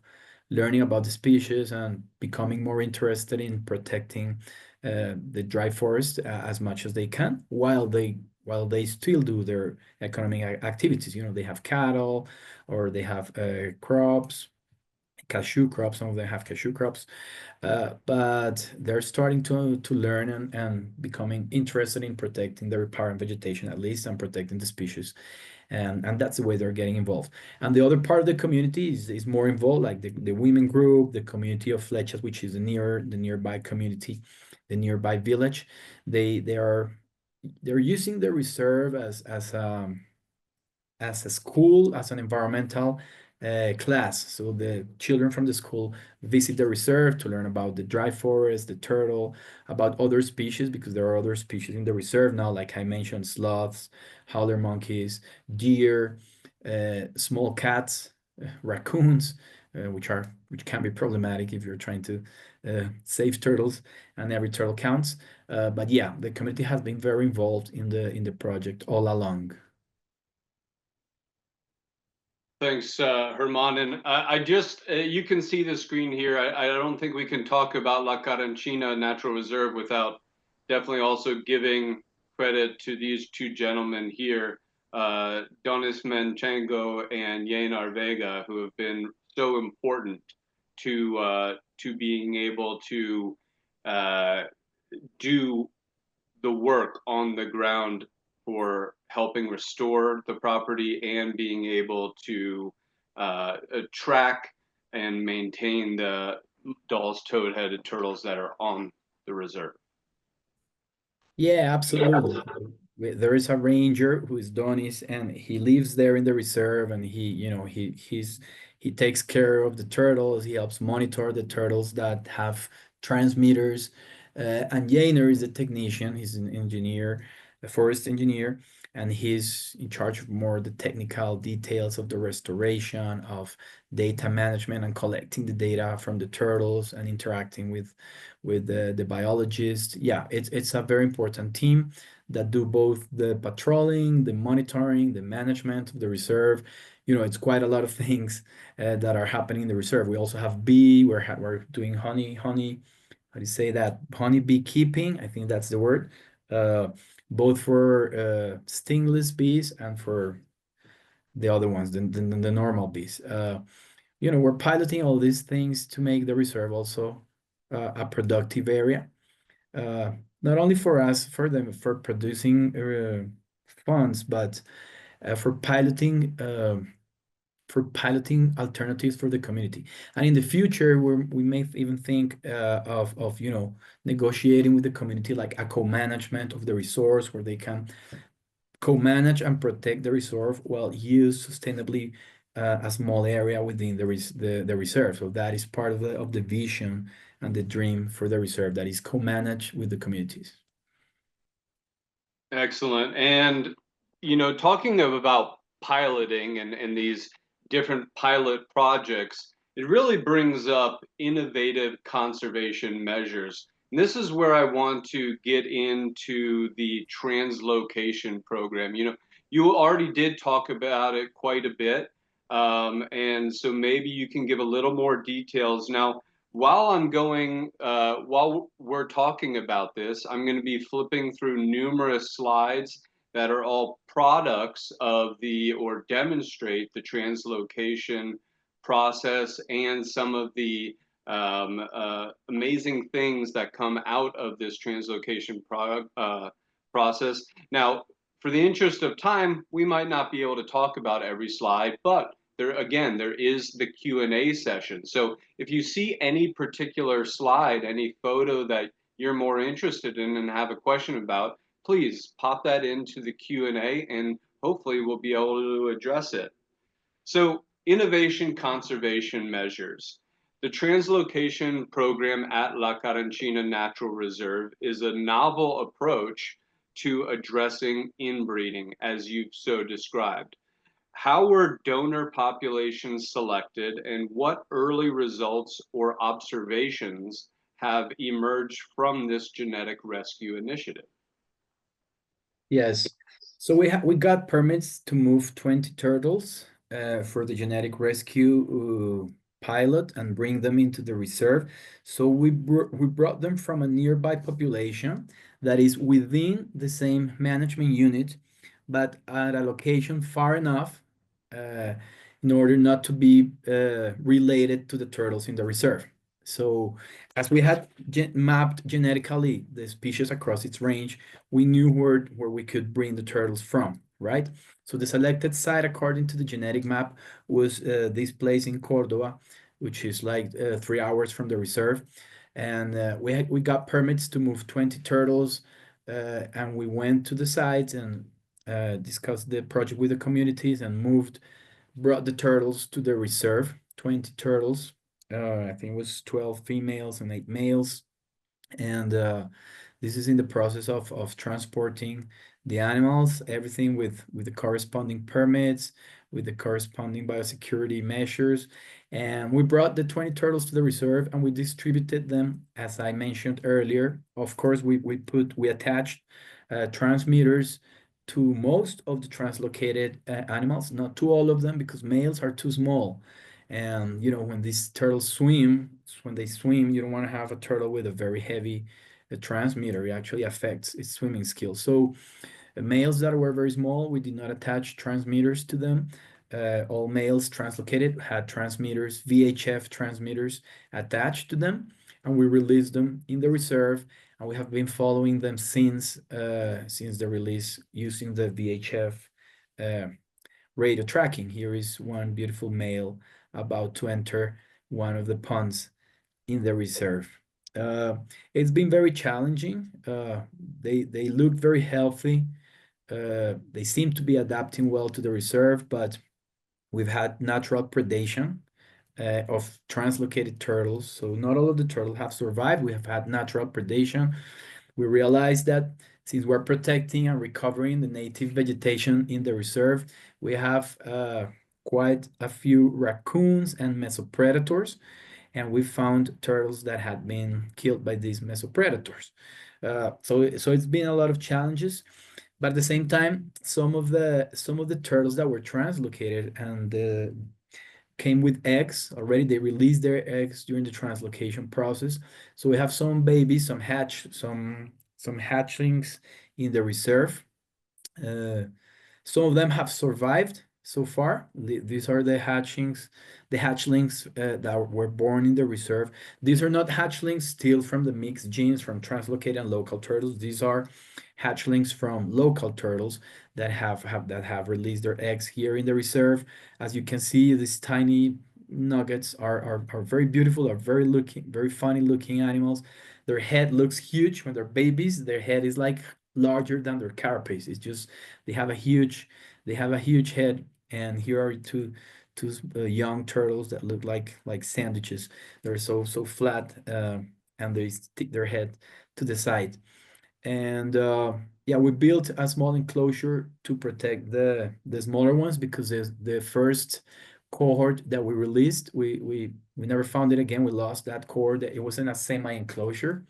learning about the species and becoming more interested in protecting the dry forest as much as they can, while they still do their economic activities. They have cattle, or they have crops, cashew crops. Some of them have cashew crops, but they're starting to learn and becoming interested in protecting the riparian vegetation, at least, and protecting the species. And that's the way they're getting involved. And the other part of the community is more involved, like the women group, the community of Flechas, which is the nearby community, the nearby village. They're using the reserve as a school, as an environmental class. So the children from the school visit the reserve to learn about the dry forest, the turtle, about other species, because there are other species in the reserve now, like I mentioned, sloths, howler monkeys, deer, small cats, raccoons, which can be problematic if you're trying to save turtles, and every turtle counts. But yeah, the community has been very involved in the project all along. Thanks, Herman. And I just, you can see the screen here. I don't think we can talk about La Carranchina Natural Reserve without definitely also giving credit to these two gentlemen here, Donis Manchengo and Yenar Vega, who have been so important to being able to uh, do the work on the ground for helping restore the property and being able to track and maintain the Dahls toad-headed turtles that are on the reserve. Yeah, absolutely. There is a ranger who is Donis, and he lives there in the reserve, and he takes care of the turtles. He helps monitor the turtles that have transmitters. And Yainer is a technician. He's an engineer, a forest engineer, and he's in charge of more the technical details of the restoration, of data management, and collecting the data from the turtles and interacting with the biologist. Yeah, it's a very important team that do both the patrolling, the monitoring, the management of the reserve. It's quite a lot of things that are happening in the reserve. We also have bee. We're doing honey. How do you say that? Honey beekeeping. I think that's the word. Uh, Both for stingless bees and for the other ones, the normal bees. We're piloting all these things to make the reserve also a productive area, uh, not only for us, for them, for producing funds, but for piloting for piloting alternatives for the community. And in the future, we may even think of negotiating with the community like a co-management of the resource where they can co-manage and protect the reserve while use sustainably a small area within the reserve. So that is part of the vision and the dream for the reserve, that is co-managed with the communities. Excellent. And, talking about piloting and these different pilot projects, it really brings up innovative conservation measures. And this is where I want to get into the translocation program. You already did talk about it quite a bit. And so maybe you can give a little more details. Now, while we're talking about this, I'm going to be flipping through numerous slides that are all products of or demonstrate the translocation process and some of the amazing things that come out of this translocation process. Now, for the interest of time, we might not be able to talk about every slide, but there is the Q&A session. So if you see any particular slide, any photo that you're more interested in and have a question about, please pop that into the Q&A and hopefully we'll be able to address it. So innovation conservation measures. The Translocation Program at La Carranchina Natural Reserve is a novel approach to addressing inbreeding, as you've so described. How were donor populations selected, and what early results or observations have emerged from this genetic rescue initiative? Yes. So we got permits to move 20 turtles for the genetic rescue pilot and bring them into the reserve. So we brought them from a nearby population that is within the same management unit, but at a location far enough in order not to be related to the turtles in the reserve. So as we had mapped genetically the species across its range, we knew where we could bring the turtles from, right? So the selected site according to the genetic map was this place in Córdoba, which is like 3 hours from the reserve. And we got permits to move 20 turtles, and we went to the site and discussed the project with the communities and brought the turtles to the reserve, 20 turtles. I think it was 12 females and 8 males. And this is in the process of transporting the animals, everything with the corresponding permits, with the corresponding biosecurity measures. And we brought the 20 turtles to the reserve and we distributed them, as I mentioned earlier. Of course, we attached transmitters to most of the translocated animals, not to all of them, because males are too small. And when these turtles swim, you don't want to have a turtle with a very heavy transmitter. It actually affects its swimming skills. So males that were very small, we did not attach transmitters to them. All males translocated had transmitters, VHF transmitters attached to them, and we released them in the reserve. And we have been following them since the release using the VHF radio tracking. Here is one beautiful male about to enter one of the ponds in the reserve. It's been very challenging. They look very healthy. They seem to be adapting well to the reserve, but we've had natural predation of translocated turtles. So not all of the turtles have survived. We have had natural predation. We realized that since we're protecting and recovering the native vegetation in the reserve, we have quite a few raccoons and mesopredators, and we found turtles that had been killed by these mesopredators. So it's been a lot of challenges, but at the same time, some of the turtles that were translocated and came with eggs already. They released their eggs during the translocation process. So we have some babies, some hatchlings in the reserve. Some of them have survived so far. These are the hatchlings that were born in the reserve. These are not hatchlings still from the mixed genes from translocated and local turtles. These are hatchlings from local turtles that have released their eggs here in the reserve. As you can see, these tiny nuggets are very beautiful, are very funny looking animals. Their head looks huge when they're babies. Their head is like larger than their carapace. It's just they have a huge head. And here are two young turtles that look like sandwiches. They're so flat, and they stick their head to the side. And yeah, we built a small enclosure to protect the smaller ones, because the first cohort that we released, we never found it again. We lost that cohort. It was in a semi-captive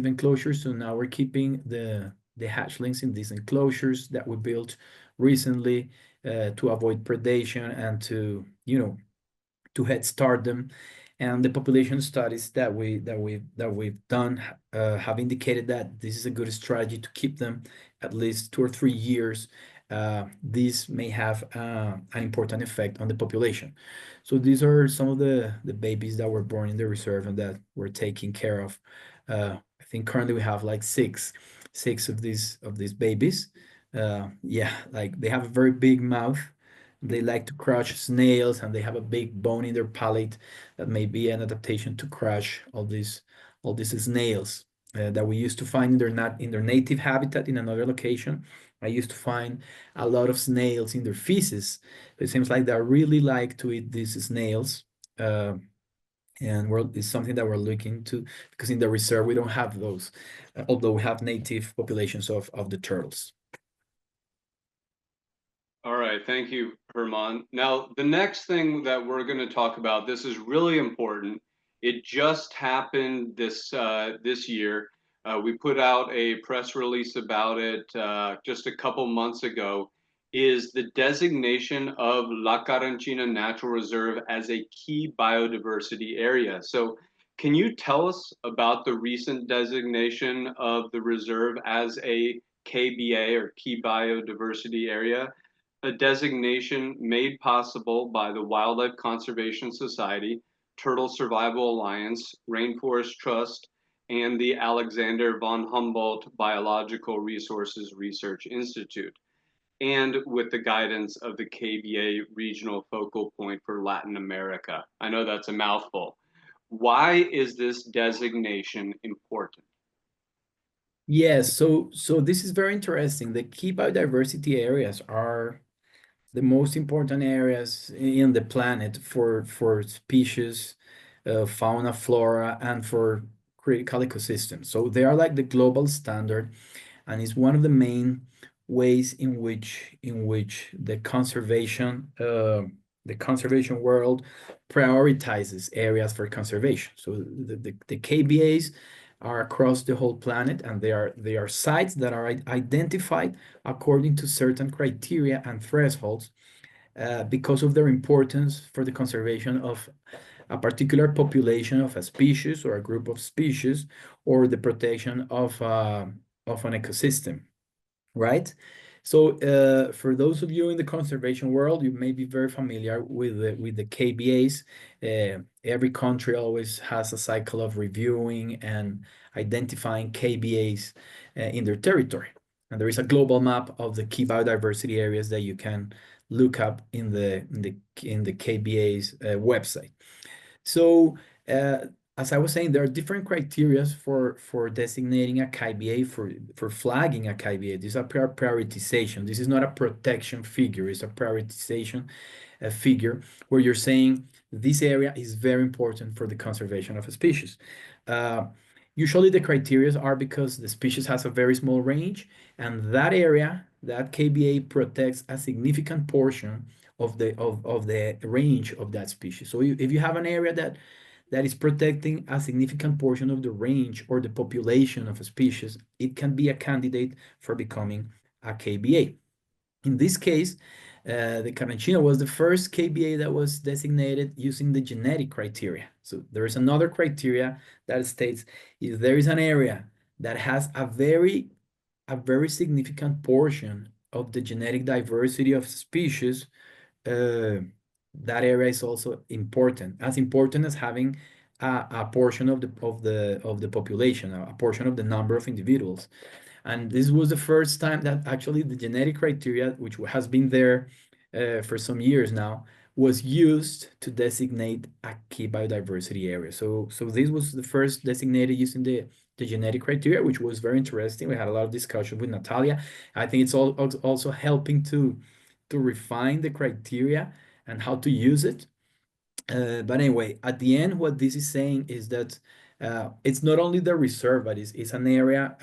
enclosure. So now we're keeping the hatchlings in these enclosures that we built recently, to avoid predation and to head start them. And the population studies that we've done have indicated that this is a good strategy to keep them at least 2 or 3 years. These may have an important effect on the population. So these are some of the babies that were born in the reserve and that we're taking care of. I think currently we have like six of these babies. Yeah, like they have a very big mouth. They like to crush snails, and they have a big bone in their palate that may be an adaptation to crush all these snails that we used to find in their native habitat in another location. I used to find a lot of snails in their feces. It seems like they really like to eat these snails. Uh, and it's something that we're looking to, because in the reserve we don't have those, although we have native populations of the turtles. All right, thank you, Herman. Now, the next thing that we're going to talk about, this is really important. It just happened this year. We put out a press release about it just a couple months ago. Is the designation of La Carranchina Natural Reserve as a key biodiversity area. So, can you tell us about the recent designation of the reserve as a KBA, or key biodiversity area? A designation made possible by the Wildlife Conservation Society, Turtle Survival Alliance, Rainforest Trust, and the Alexander von Humboldt Biological Resources Research Institute, and with the guidance of the KBA Regional Focal Point for Latin America. I know that's a mouthful. Why is this designation important? Yes, so this is very interesting. The key biodiversity areas are the most important areas in the planet for species, fauna, flora, and for critical ecosystems. So they are like the global standard, and it's one of the main ways in which the conservation world prioritizes areas for conservation. So the KBAs are across the whole planet, and they are sites that are identified according to certain criteria and thresholds, because of their importance for the conservation of a particular population of a species or a group of species, or the protection of an ecosystem, right? So for those of you in the conservation world, you may be very familiar with the KBAs. Every country always has a cycle of reviewing and identifying KBAs in their territory. And there is a global map of the key biodiversity areas that you can look up in the KBA's website. So, as I was saying, there are different criteria for designating a KBA, for flagging a KBA. This is a prioritization. This is not a protection figure. It's a prioritization figure where you're saying this area is very important for the conservation of a species. Uh, Usually the criteria are because the species has a very small range, and that area, that KBA, protects a significant portion of the range of that species. So if you have an area that is protecting a significant portion of the range or the population of a species, it can be a candidate for becoming a KBA. In this case, the Carranchina was the first KBA that was designated using the genetic criteria. So there is another criteria that states if there is an area that has a very significant portion of the genetic diversity of species, uh, that area is also important, as important as having a portion of the population, a portion of the number of individuals. And this was the first time that actually the genetic criteria, which has been there for some years now, was used to designate a key biodiversity area. So this was the first designated using the genetic criteria, which was very interesting. We had a lot of discussion with Natalia. I think it's also helping to refine the criteria and how to use it. But anyway, at the end, what this is saying is that it's not only the reserve, but it's an area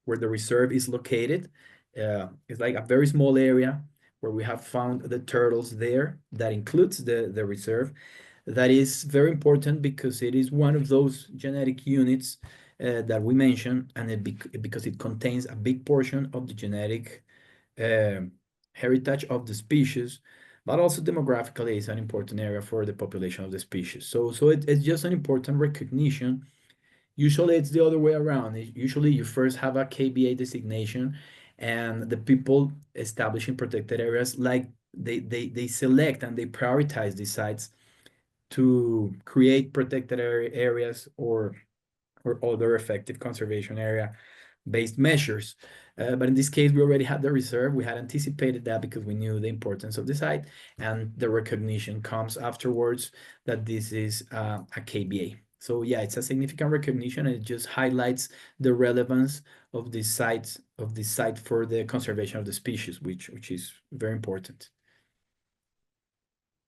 where the reserve is located. It's like a very small area where we have found the turtles there. That includes the reserve. That is very important because it is one of those genetic units that we mentioned, and because it contains a big portion of the genetic heritage of the species, but also demographically is an important area for the population of the species. So it's just an important recognition. Usually it's the other way around. Usually you first have a KBA designation, and the people establishing protected areas, like they select and they prioritize these sites to create protected areas or other effective conservation area based measures. But in this case, we already had the reserve. We had anticipated that because we knew the importance of the site, and the recognition comes afterwards that this is a KBA. So yeah, it's a significant recognition, and it just highlights the relevance of this site for the conservation of the species, which is very important.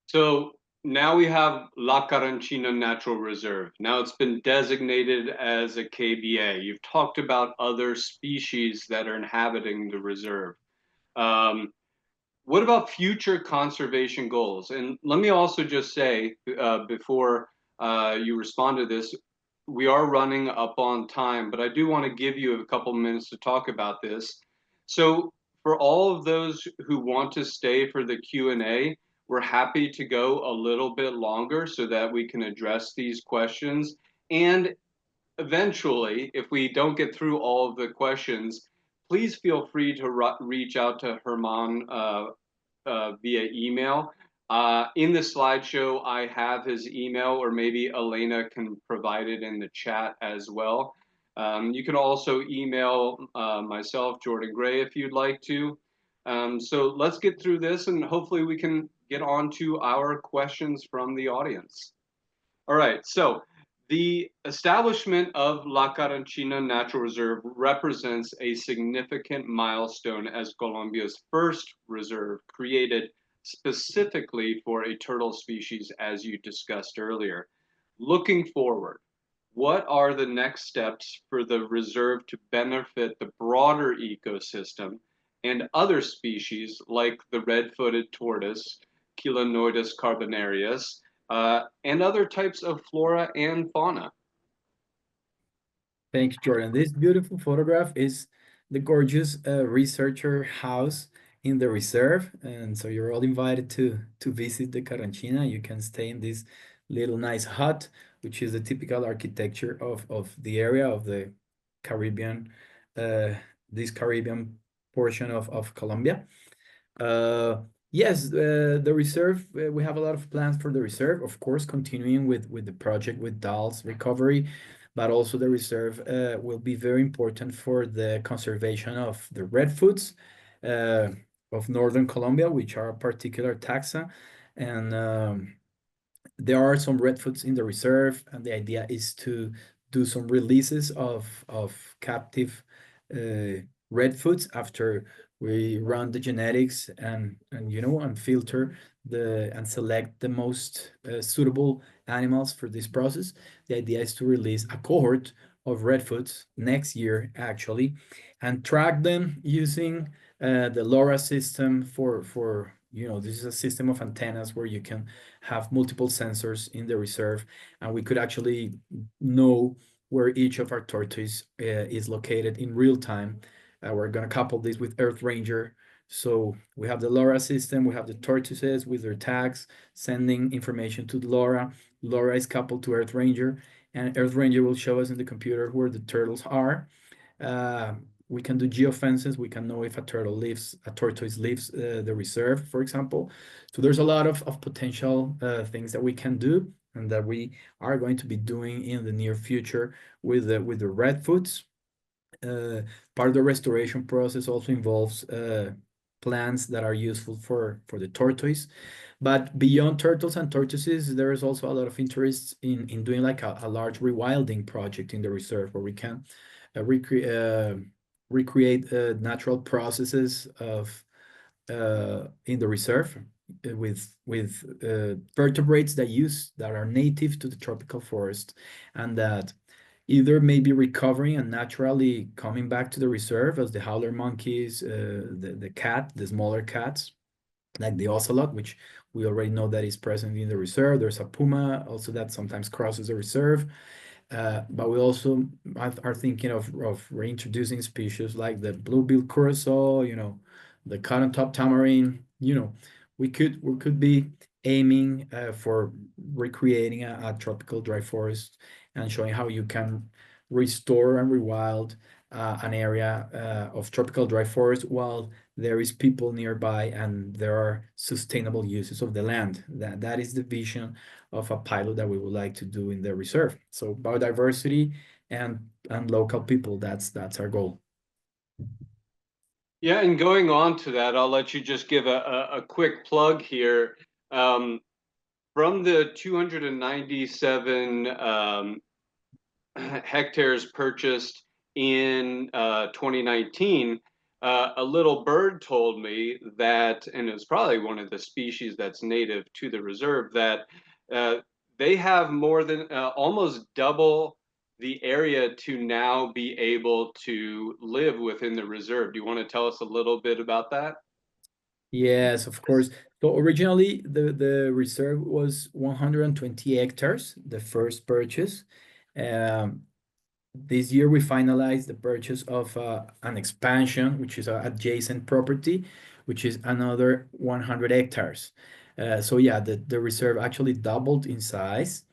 So now we have La Carranchina Natural Reserve. Now it's been designated as a KBA. You've talked about other species that are inhabiting the reserve. What about future conservation goals? And let me also just say, before you respond to this, we are running up on time, but I do want to give you a couple minutes to talk about this. So for all of those who want to stay for the Q&A, we're happy to go a little bit longer so that we can address these questions. And eventually, if we don't get through all of the questions, please feel free to reach out to Herman via email. In the slideshow, I have his email, or maybe Elena can provide it in the chat as well. You can also email myself, Jordan Gray, if you'd like to. So let's get through this, and hopefully we can get on to our questions from the audience. All right, so the establishment of La Carranchina Natural Reserve represents a significant milestone as Colombia's first reserve created specifically for a turtle species, as you discussed earlier. Looking forward, what are the next steps for the reserve to benefit the broader ecosystem and other species like the red-footed tortoise, Chelonoidus carbonarius, and other types of flora and fauna? Thank you, Jordan. This beautiful photograph is the gorgeous researcher house in the reserve. And so you're all invited to visit the Carranchina. You can stay in this little nice hut, which is the typical architecture of the area of the Caribbean, this Caribbean portion of Colombia. Yes, the reserve, we have a lot of plans for the reserve, of course, continuing with the project with Dahl's recovery, but also the reserve will be very important for the conservation of the redfoots of northern Colombia, which are a particular taxa. And there are some redfoots in the reserve, and the idea is to do some releases of captive redfoots after we run the genetics and filter and select the most suitable animals for this process. The idea is to release a cohort of redfoots next year, actually, and track them using the LoRa system for this is a system of antennas where you can have multiple sensors in the reserve, and we could actually know where each of our tortoise is located in real time. We're going to couple this with Earth Ranger. So we have the LoRa system, we have the tortoises with their tags, sending information to the LoRa. LoRa is coupled to Earth Ranger, and Earth Ranger will show us in the computer where the turtles are. We can do geofences. We can know if a tortoise leaves the reserve, for example. So there's a lot of potential things that we can do and that we are going to be doing in the near future with the redfoots. Part of the restoration process also involves plants that are useful for the tortoise. But beyond turtles and tortoises, there is also a lot of interest in doing like a large rewilding project in the reserve where we can recreate natural processes of in the reserve with vertebrates that are native to the tropical forest, and that either maybe recovering and naturally coming back to the reserve as the howler monkeys, the smaller cats, like the ocelot, which we already know that is present in the reserve. There's a puma also that sometimes crosses the reserve. But we also are thinking of reintroducing species like the blue-billed curassow, the cotton-top tamarin. We could be aiming for recreating a tropical dry forest and showing how you can restore and rewild an area of tropical dry forest while there is people nearby and there are sustainable uses of the land. That is the vision of a pilot that we would like to do in the reserve. So biodiversity and local people, that's our goal. Yeah, and going on to that, I'll let you just give a quick plug here. From the 297 hectares purchased in 2019, a little bird told me that, and it's probably one of the species that's native to the reserve, that they have more than almost double the area to now be able to live within the reserve. Do you want to tell us a little bit about that? Yes, of course. So originally the reserve was 120 hectares, the first purchase. Um, this year we finalized the purchase of an expansion, which is an adjacent property, which is another 100 hectares. So yeah, the reserve actually doubled in size.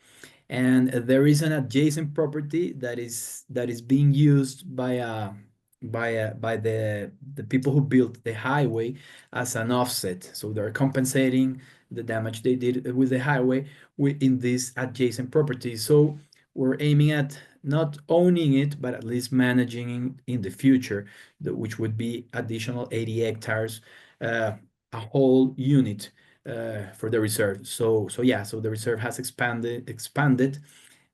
And there is an adjacent property that is being used by the people who built the highway as an offset. So they're compensating the damage they did with the highway in this adjacent property. So we're aiming at not owning it, but at least managing in the future, which would be additional 80 hectares, a whole unit for the reserve. So yeah, so the reserve has expanded,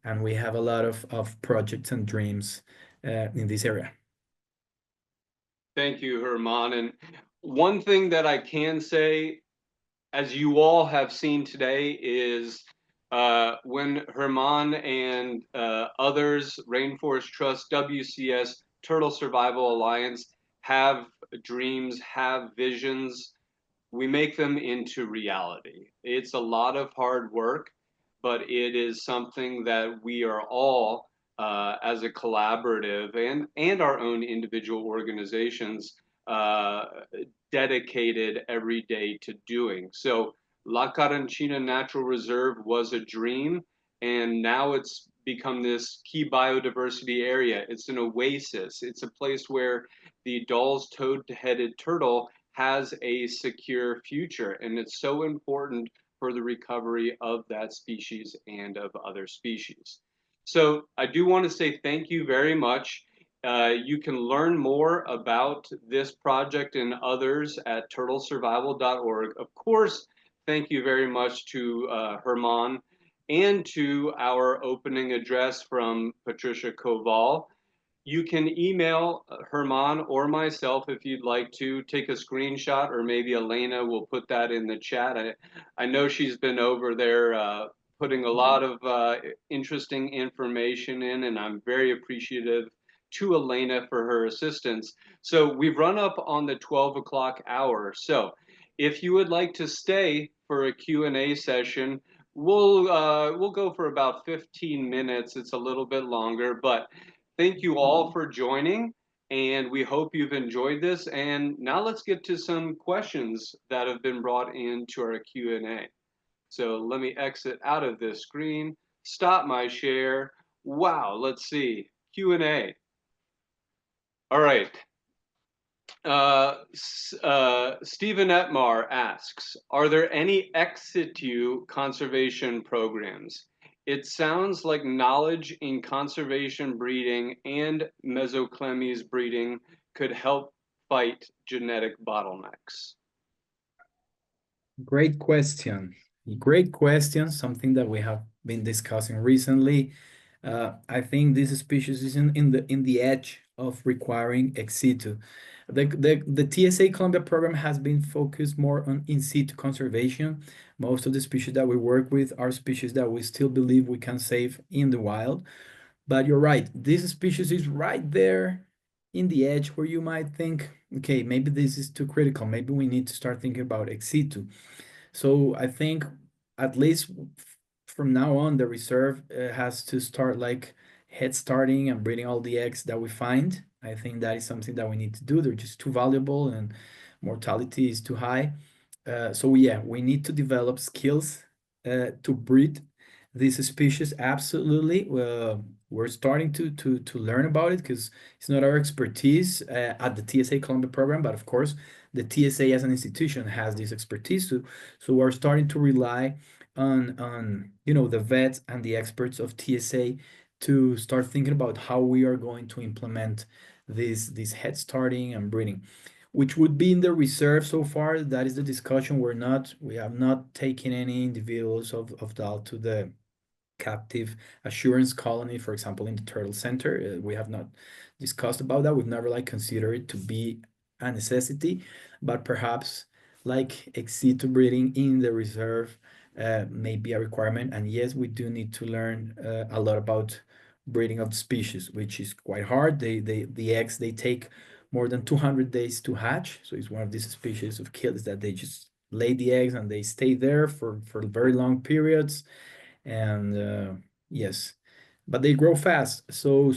and we have a lot of projects and dreams in this area. Thank you, Herman. And one thing that I can say, as you all have seen today, is when Herman and others, Rainforest Trust, WCS, Turtle Survival Alliance, have dreams, have visions, we make them into reality. It's a lot of hard work, but it is something that we are all, as a collaborative and our own individual organizations, uh, dedicated every day to doing. So La Carranchina Natural Reserve was a dream, and now it's become this key biodiversity area. It's an oasis. It's a place where the Dahls toad-headed turtle has a secure future. And it's so important for the recovery of that species and of other species. So I do want to say thank you very much. You can learn more about this project and others at turtlesurvival.org. Of course, thank you very much to Herman and to our opening address from Patricia Koval. You can email Herman or myself if you'd like to take a screenshot, or maybe Elena will put that in the chat. I know she's been over there putting a lot of interesting information in, and I'm very appreciative to Elena for her assistance. So we've run up on the 12 o'clock hour. So if you would like to stay for a Q&A session, we'll go for about 15 minutes. It's a little bit longer, but thank you all for joining, and we hope you've enjoyed this. And now let's get to some questions that have been brought into our Q&A. So let me exit out of this screen, stop my share. Wow, let's see, Q&A. All right. Stephen Etmar asks, are there any ex situ conservation programs? it sounds like knowledge in conservation breeding and Mesoclemmys breeding could help fight genetic bottlenecks. Great question. Great question. Something that we have been discussing recently. I think this species is in the edge of requiring ex situ. The TSA Colombia program has been focused more on in situ conservation. Most of the species that we work with are species that we still believe we can save in the wild. But you're right, this species is right there in the edge where you might think, okay, maybe this is too critical. Maybe we need to start thinking about ex situ. So I think at least from now on, the reserve has to start like head starting and breeding all the eggs that we find. I think that is something that we need to do. They're just too valuable and mortality is too high. So yeah, we need to develop skills to breed these species. Absolutely. We're starting to learn about it because it's not our expertise at the TSA Colombia program, but of course, the TSA as an institution has this expertise. So we're starting to rely on the vets and the experts of TSA to start thinking about how we are going to implement this head starting and breeding, which would be in the reserve so far. That is the discussion. We have not taken any individuals of Dahl to the captive assurance colony, for example, in the turtle center. We have not discussed about that. We've never like considered it to be a necessity, but perhaps like ex situ breeding in the reserve may be a requirement. And yes, we do need to learn a lot about breeding of the species, which is quite hard. The eggs, they take more than 200 days to hatch. So it's one of these species of kills that they just lay the eggs and they stay there for very long periods. And yes, but they grow fast. So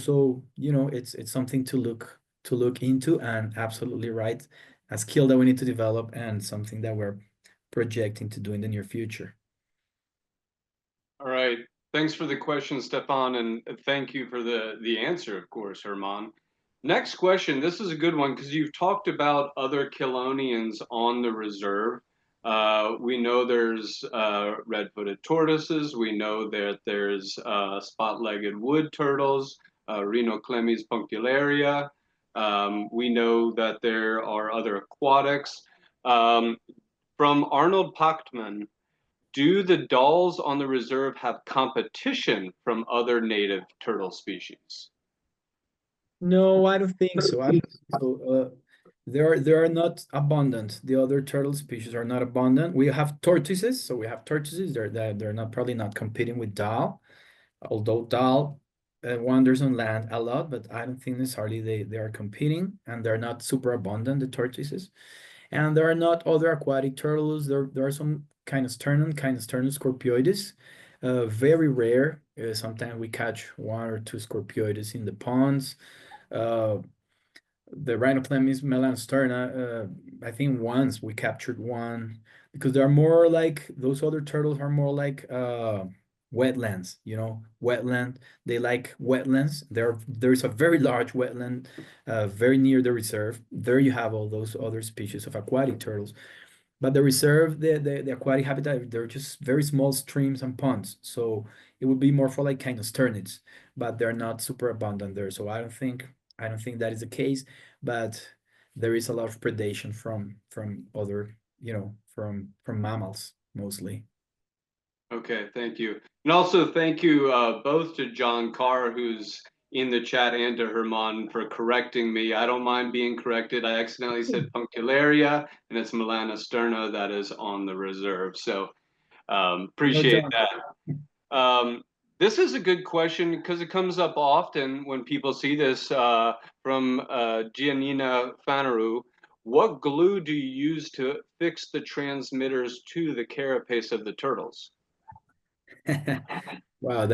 it's something to look into, and absolutely right, a skill that we need to develop and something that we're projecting to do in the near future. All right. Thanks for the question, Stefan, and thank you for the answer, of course, Herman. Next question. This is a good one because you've talked about other chelonians on the reserve. We know there's red-footed tortoises. We know that there's spot-legged wood turtles, Rhinoclemmys punctularia. We know that there are other aquatics. From Arnold Pachtman, do the Dahls on the reserve have competition from other native turtle species? No, I don't think so. I don't think so. They are not abundant. The other turtle species are not abundant. We have tortoises, so we have tortoises. They're not probably not competing with Dahl, although Dahl wanders on land a lot, but I don't think necessarily they are competing, and they're not super abundant, the tortoises. And there are not other aquatic turtles. There are some kind of sternum scorpioides, very rare. Sometimes we catch one or two scorpioides in the ponds. Uh, the Rhinoclemmys melanosterna, I think once we captured one because they're more like those other turtles are more like wetlands, wetland. They like wetlands. There's a very large wetland very near the reserve. There you have all those other species of aquatic turtles. But the reserve, the aquatic habitat, they're just very small streams and ponds. So it would be more for like kind of sternids, but they're not super abundant there. So I don't think that is the case, but there is a lot of predation from other, from mammals mostly. Okay, thank you. And also thank you both to John Carr, who's in the chat, and to Herman for correcting me. I don't mind being corrected. I accidentally said punctularia, and it's melanosterna that is on the reserve. So Well appreciate done. that. This is a good question because it comes up often when people see this from Giannina Fanaru. What glue do you use to fix the transmitters to the carapace of the turtles? Wow,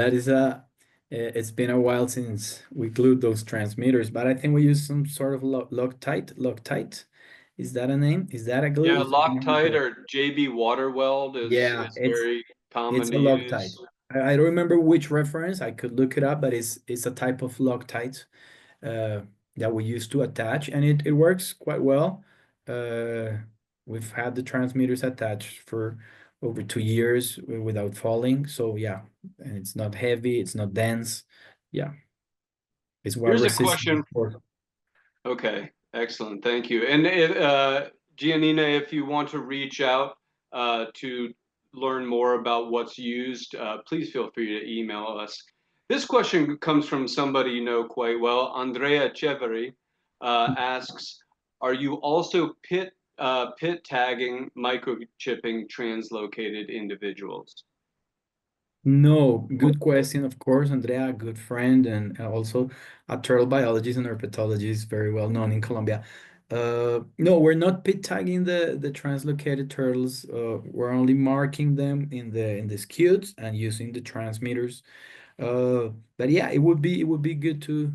it's been a while since we glued those transmitters, but I think we use some sort of Loctite. Is that a name? Is that a glue? Yeah, Is that the name of Loctite the? or JB water weld Yeah, is it's very common it's a to use. Loctite. I don't remember which reference. I could look it up, but it's a type of Loctite uh, that we use to attach, and it works quite well. Uh, we've had the transmitters attached over 2 years without falling. So yeah, and it's not heavy, it's not dense. Yeah, it's well Here's a resistant. question. Okay, excellent. Thank you. And Giannina, if you want to reach out to learn more about what's used, please feel free to email us. This question comes from somebody you know quite well. Andrea Cheveri asks, are you also pit tagging, microchipping translocated individuals? No, good question, of course, Andrea, a good friend, and also a turtle biologist and herpetologist, very well known in Colombia. No, we're not pit tagging the translocated turtles. We're only marking them in the scutes and using the transmitters. But yeah, it would be good to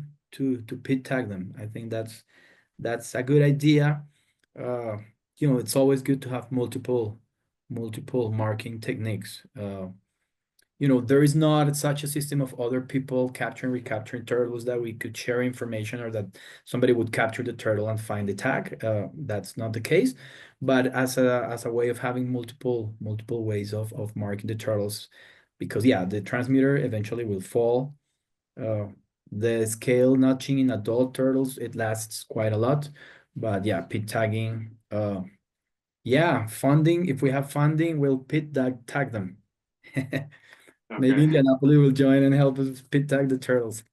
pit tag them. I think that's a good idea. Uh, it's always good to have multiple marking techniques. There is not such a system of other people capturing, recapturing turtles that we could share information, or that somebody would capture the turtle and find the tag. That's not the case. But as a way of having multiple ways of marking the turtles, because yeah, the transmitter eventually will fall. Uh, the scale notching in adult turtles, it lasts quite a lot. But yeah, pit tagging, yeah, funding. If we have funding, we'll tag them. Maybe Okay. Indianapolis will join and help us pit tag the turtles.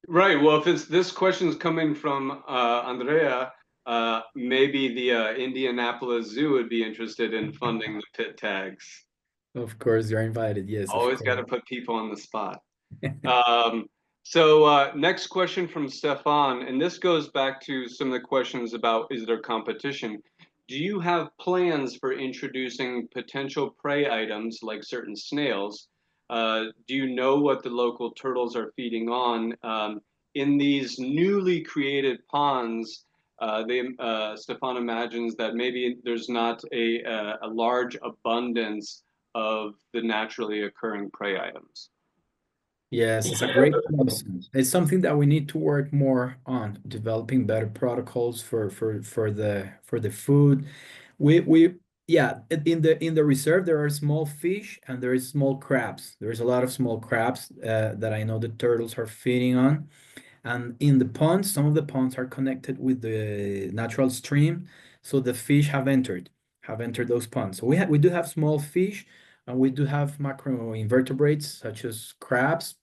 Right. Well, if it's this question is coming from Andrea, maybe the Indianapolis Zoo would be interested in funding the pit tags. Of course, you're invited. Yes, of Always got course. to put people on the spot. So next question from Stefan, and this goes back to some of the questions about is there competition? Do you have plans for introducing potential prey items like certain snails? Do you know what the local turtles are feeding on? In these newly created ponds, Stefan imagines that maybe there's not a large abundance of the naturally occurring prey items. Yes, it's a great question. It's something that we need to work more on, developing better protocols for the food. We yeah, in the reserve there are small fish and there is small crabs. There's a lot of small crabs that I know the turtles are feeding on. And in the ponds, some of the ponds are connected with the natural stream, so the fish have entered those ponds. So we do have small fish, and we do have macroinvertebrates such as crabs.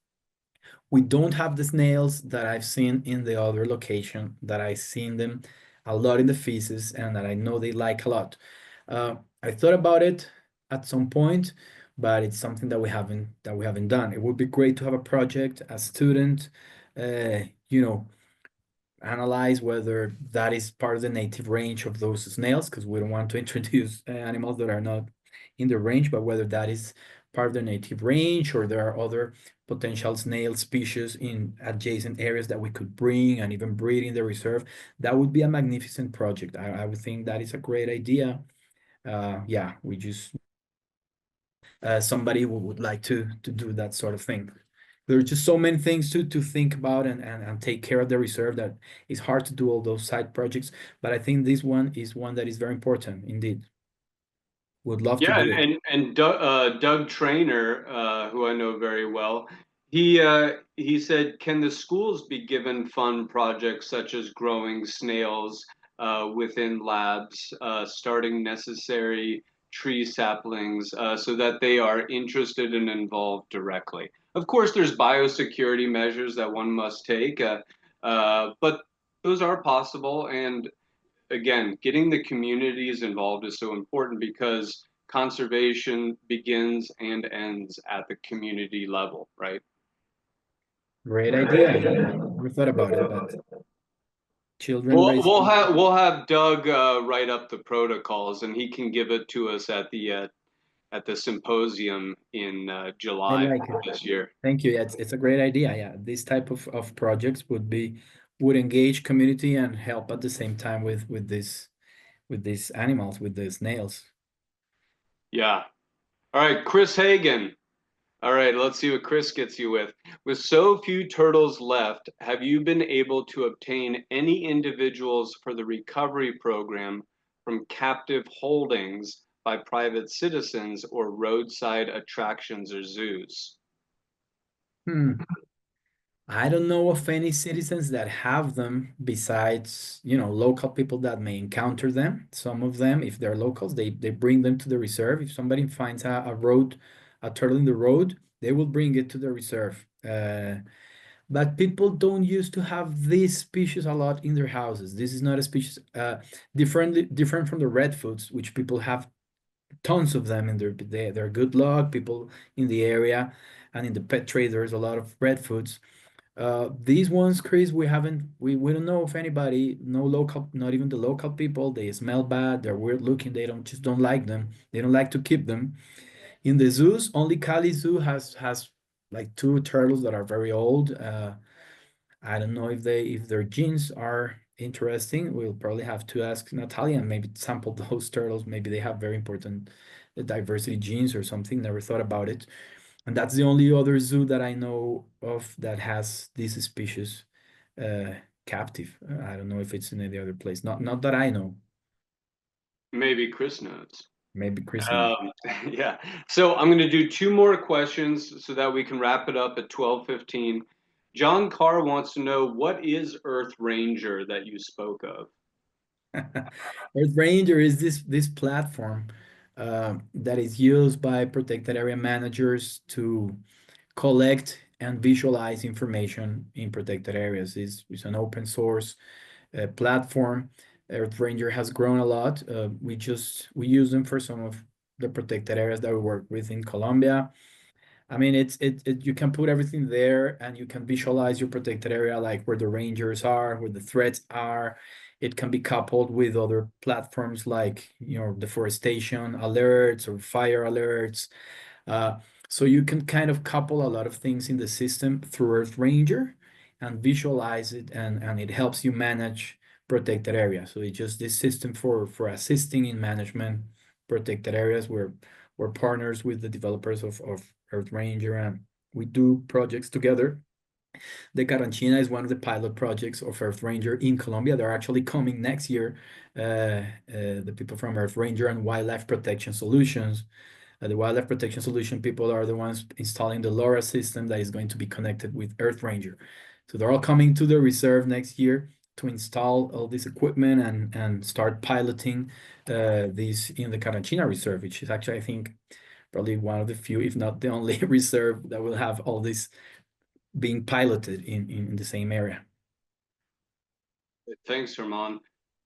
We don't have the snails that I've seen in the other location, that I've seen them a lot in the feces and that I know they like a lot. I thought about it at some point, but it's something that we haven't done. It would be great to have a project, a student, uh, you know, analyze whether that is part of the native range of those snails, because we don't want to introduce animals that are not in the range, but whether that is part of the native range, or there are other potential snail species in adjacent areas that we could bring and even breed in the reserve. That would be a magnificent project. I would think that is a great idea. Yeah, we just somebody who would like to do that sort of thing. There are just so many things to think about and take care of the reserve that it's hard to do all those side projects. But I think this one is one that is very important indeed. Would love to Yeah, do it. and Doug Trainer, who I know very well, he said, can the schools be given fun projects such as growing snails within labs, starting necessary tree saplings, so that they are interested and involved directly? Of course, there's biosecurity measures that one must take, but those are possible. And again, getting the communities involved is so important because conservation begins and ends at the community level, right? Great idea. Yeah, never thought about it, but children We'll raising. we'll have we'll have Doug write up the protocols, and he can give it to us at the symposium in I July like it. this year. Thank you. Yeah, it's a great idea. Yeah, this type of projects would engage community and help at the same time with these animals, with the snails. Yeah. All right, Chris Hagan. All right, let's see what Chris gets you with. With so few turtles left, have you been able to obtain any individuals for the recovery program from captive holdings by private citizens or roadside attractions or zoos? Hmm. I don't know of any citizens that have them besides, local people that may encounter them. Some of them, if they're locals, they bring them to the reserve. If somebody finds a turtle in the road, they will bring it to the reserve. But people don't used to have this species a lot in their houses. This is not a species different from the redfoots, which people have tons of them in they're good luck. People in the area and in the pet trade, there's a lot of redfoots. These ones, Chris, we don't know of anybody, no local, not even the local people. They smell bad, they're weird looking, they don't like them. They don't like to keep them. In the zoos, only Cali Zoo has like two turtles that are very old. I don't know if their genes are interesting. We'll probably have to ask Natalia and maybe sample those turtles. Maybe they have very important diversity genes or something. Never thought about it. And that's the only other zoo that I know of that has this species uh, captive. I don't know if it's in any other place. Not that I know. Maybe Chris knows. Maybe Chris knows. Um, yeah. So I'm going to do two more questions so that we can wrap it up at 12:15. John Carr wants to know, what is Earth Ranger that you spoke of? Earth Ranger is this platform that is used by protected area managers to collect and visualize information in protected areas. It's an open source platform. Earth Ranger has grown a lot. We use them for some of the protected areas that we work with in Colombia. I mean, you can put everything there and you can visualize your protected area, like where the rangers are, where the threats are. It can be coupled with other platforms like, deforestation alerts or fire alerts. Uh, so you can kind of couple a lot of things in the system through Earth Ranger and visualize it, and it helps you manage protected areas. So it's just this system for assisting in management protected areas. We're partners with the developers of Earth Ranger, and we do projects together. The Carranchina is one of the pilot projects of Earth Ranger in Colombia. They're actually coming next year. The people from Earth Ranger and Wildlife Protection Solutions. The Wildlife Protection Solution people are the ones installing the LoRa system that is going to be connected with Earth Ranger. So they're all coming to the reserve next year to install all this equipment and start piloting these in the Carranchina Reserve, which is actually, I think, probably one of the few, if not the only reserve that will have all this being piloted in the same area. Thanks, Herman.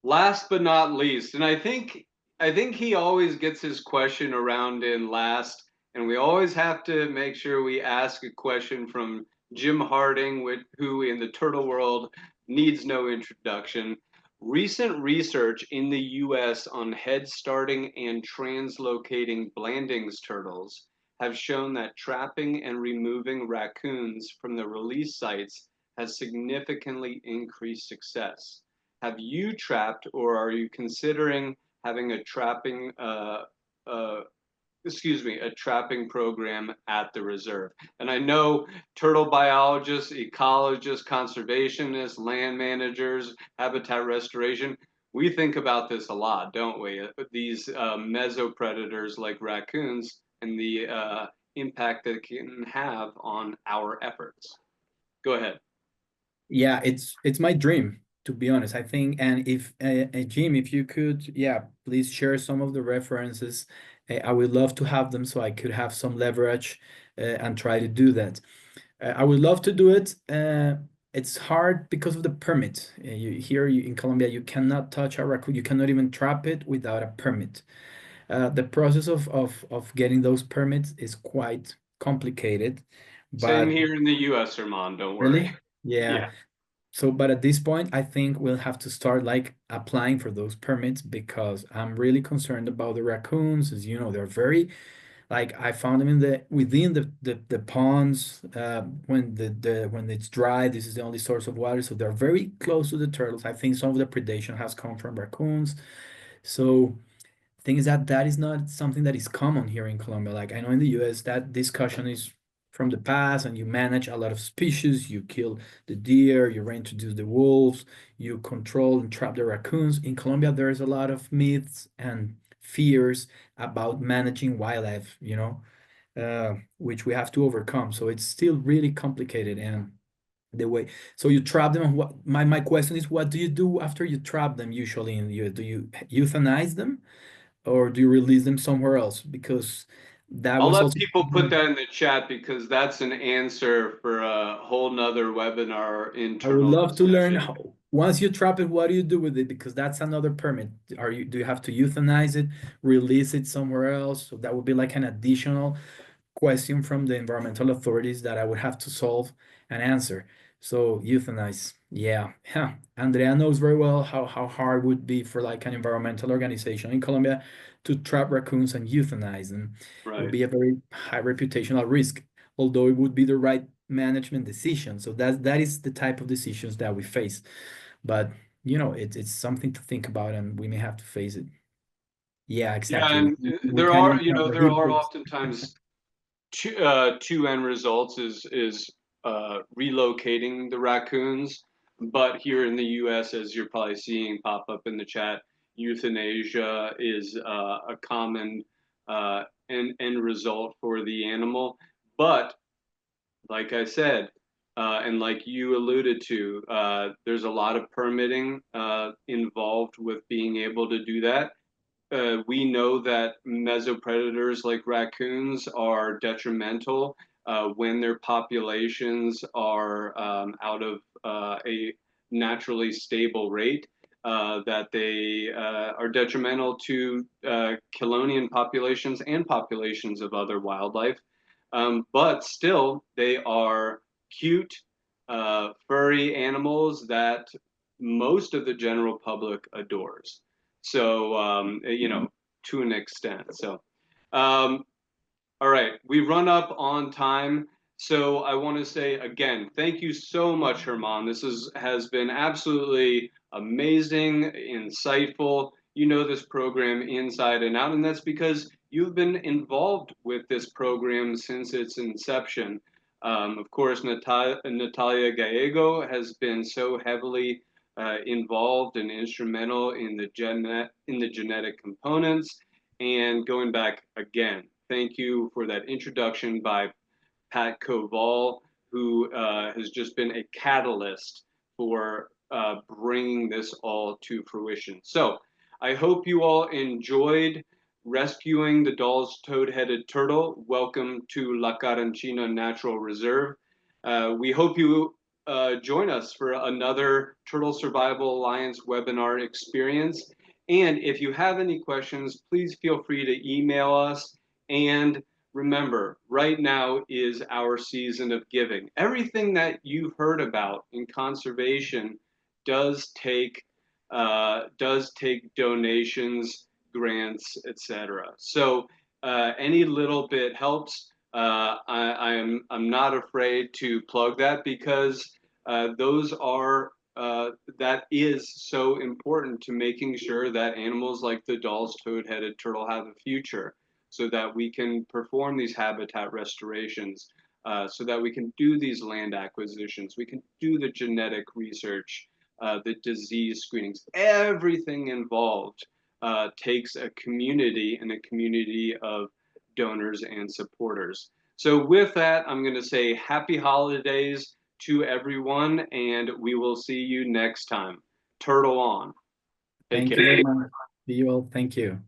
Last but not least, and I think he always gets his question around in last, and we always have to make sure we ask a question from Jim Harding, who in the turtle world needs no introduction. Recent research in the US on head starting and translocating Blanding's turtles have shown that trapping and removing raccoons from the release sites has significantly increased success. Have you trapped, or are you considering having a uh, a trapping program at the reserve? And I know turtle biologists, ecologists, conservationists, land managers, habitat restoration, we think about this a lot, don't we? These mesopredators like raccoons and the impact that it can have on our efforts. Go ahead. Yeah, it's my dream, to be honest. I think, and if Jim, if you could, yeah, please share some of the references. I would love to have them so I could have some leverage and try to do that. I would love to do it. It's hard because of the permit. In Colombia, you cannot touch a raccoon. You cannot even trap it without a permit. The process of getting those permits is quite complicated, Same but here in the US, Herman, don't worry. really, yeah. Yeah. So, but at this point, I think we'll have to start like applying for those permits because I'm really concerned about the raccoons. As you know, they're very like I found them within the ponds when it's dry. This is the only source of water, so they're very close to the turtles. I think some of the predation has come from raccoons. So thing is that is not something that is common here in Colombia. Like I know in the US that discussion is from the past, and you manage a lot of species, you kill the deer, you reintroduce the wolves, you control and trap the raccoons. In Colombia, there's a lot of myths and fears about managing wildlife, which we have to overcome. So it's still really complicated. And the way, so you trap them. What my question is, what do you do after you trap them usually? And do you euthanize them, or do you release them somewhere else? Because that I'll was let also, people put that in the chat because that's an answer for a whole nother webinar, I would love to learn internalization. how, once you trap it, what do you do with it? Because that's another permit. Do you have to euthanize it, release it somewhere else? So that would be like an additional question from the environmental authorities that I would have to solve and answer. So euthanize, yeah. Andrea knows very well how hard it would be for like an environmental organization in Colombia to trap raccoons and euthanize them. It would Right. be a very high reputational risk, although it would be the right management decision. So that is the type of decisions that we face. But it's something to think about, and we may have to face it. Yeah, Yeah, exactly. and We there can are, encounter there huge are risks. oftentimes two end results is relocating the raccoons. But here in the U.S., as you're probably seeing pop up in the chat, euthanasia is a common end result for the animal. But like I said, and like you alluded to, there's a lot of permitting involved with being able to do that. We know that mesopredators like raccoons are detrimental when their populations are out of a naturally stable rate, that they are detrimental to chelonian populations and populations of other wildlife. But still, they are cute, furry animals that most of the general public adores. So, to an extent. So, um, all right, we run up on time. So I want to say again, thank you so much, Herman. Has been absolutely amazing, insightful. You know this program inside and out, and that's because you've been involved with this program since its inception. Of course, Natalia Gallego has been so heavily involved and instrumental in the genetic components. And going back again, thank you for that introduction by Pat Koval, who has just been a catalyst for bringing this all to fruition. So I hope you all enjoyed rescuing the Dahls toad-headed turtle. Welcome to La Carranchina Natural Reserve. We hope you join us for another Turtle Survival Alliance webinar experience. And if you have any questions, please feel free to email us. And remember, right now is our season of giving. Everything that you've heard about in conservation does take donations, grants, etc. So any little bit helps. I'm not afraid to plug that because those are that is so important to making sure that animals like the Dahls toad-headed turtle have a future, so that we can perform these habitat restorations, so that we can do these land acquisitions, we can do the genetic research, the disease screenings. Everything involved takes a community and a community of donors and supporters. So with that, I'm going to say happy holidays to everyone, and we will see you next time. Turtle on. Take Thank care. you very much. Be well. Thank you.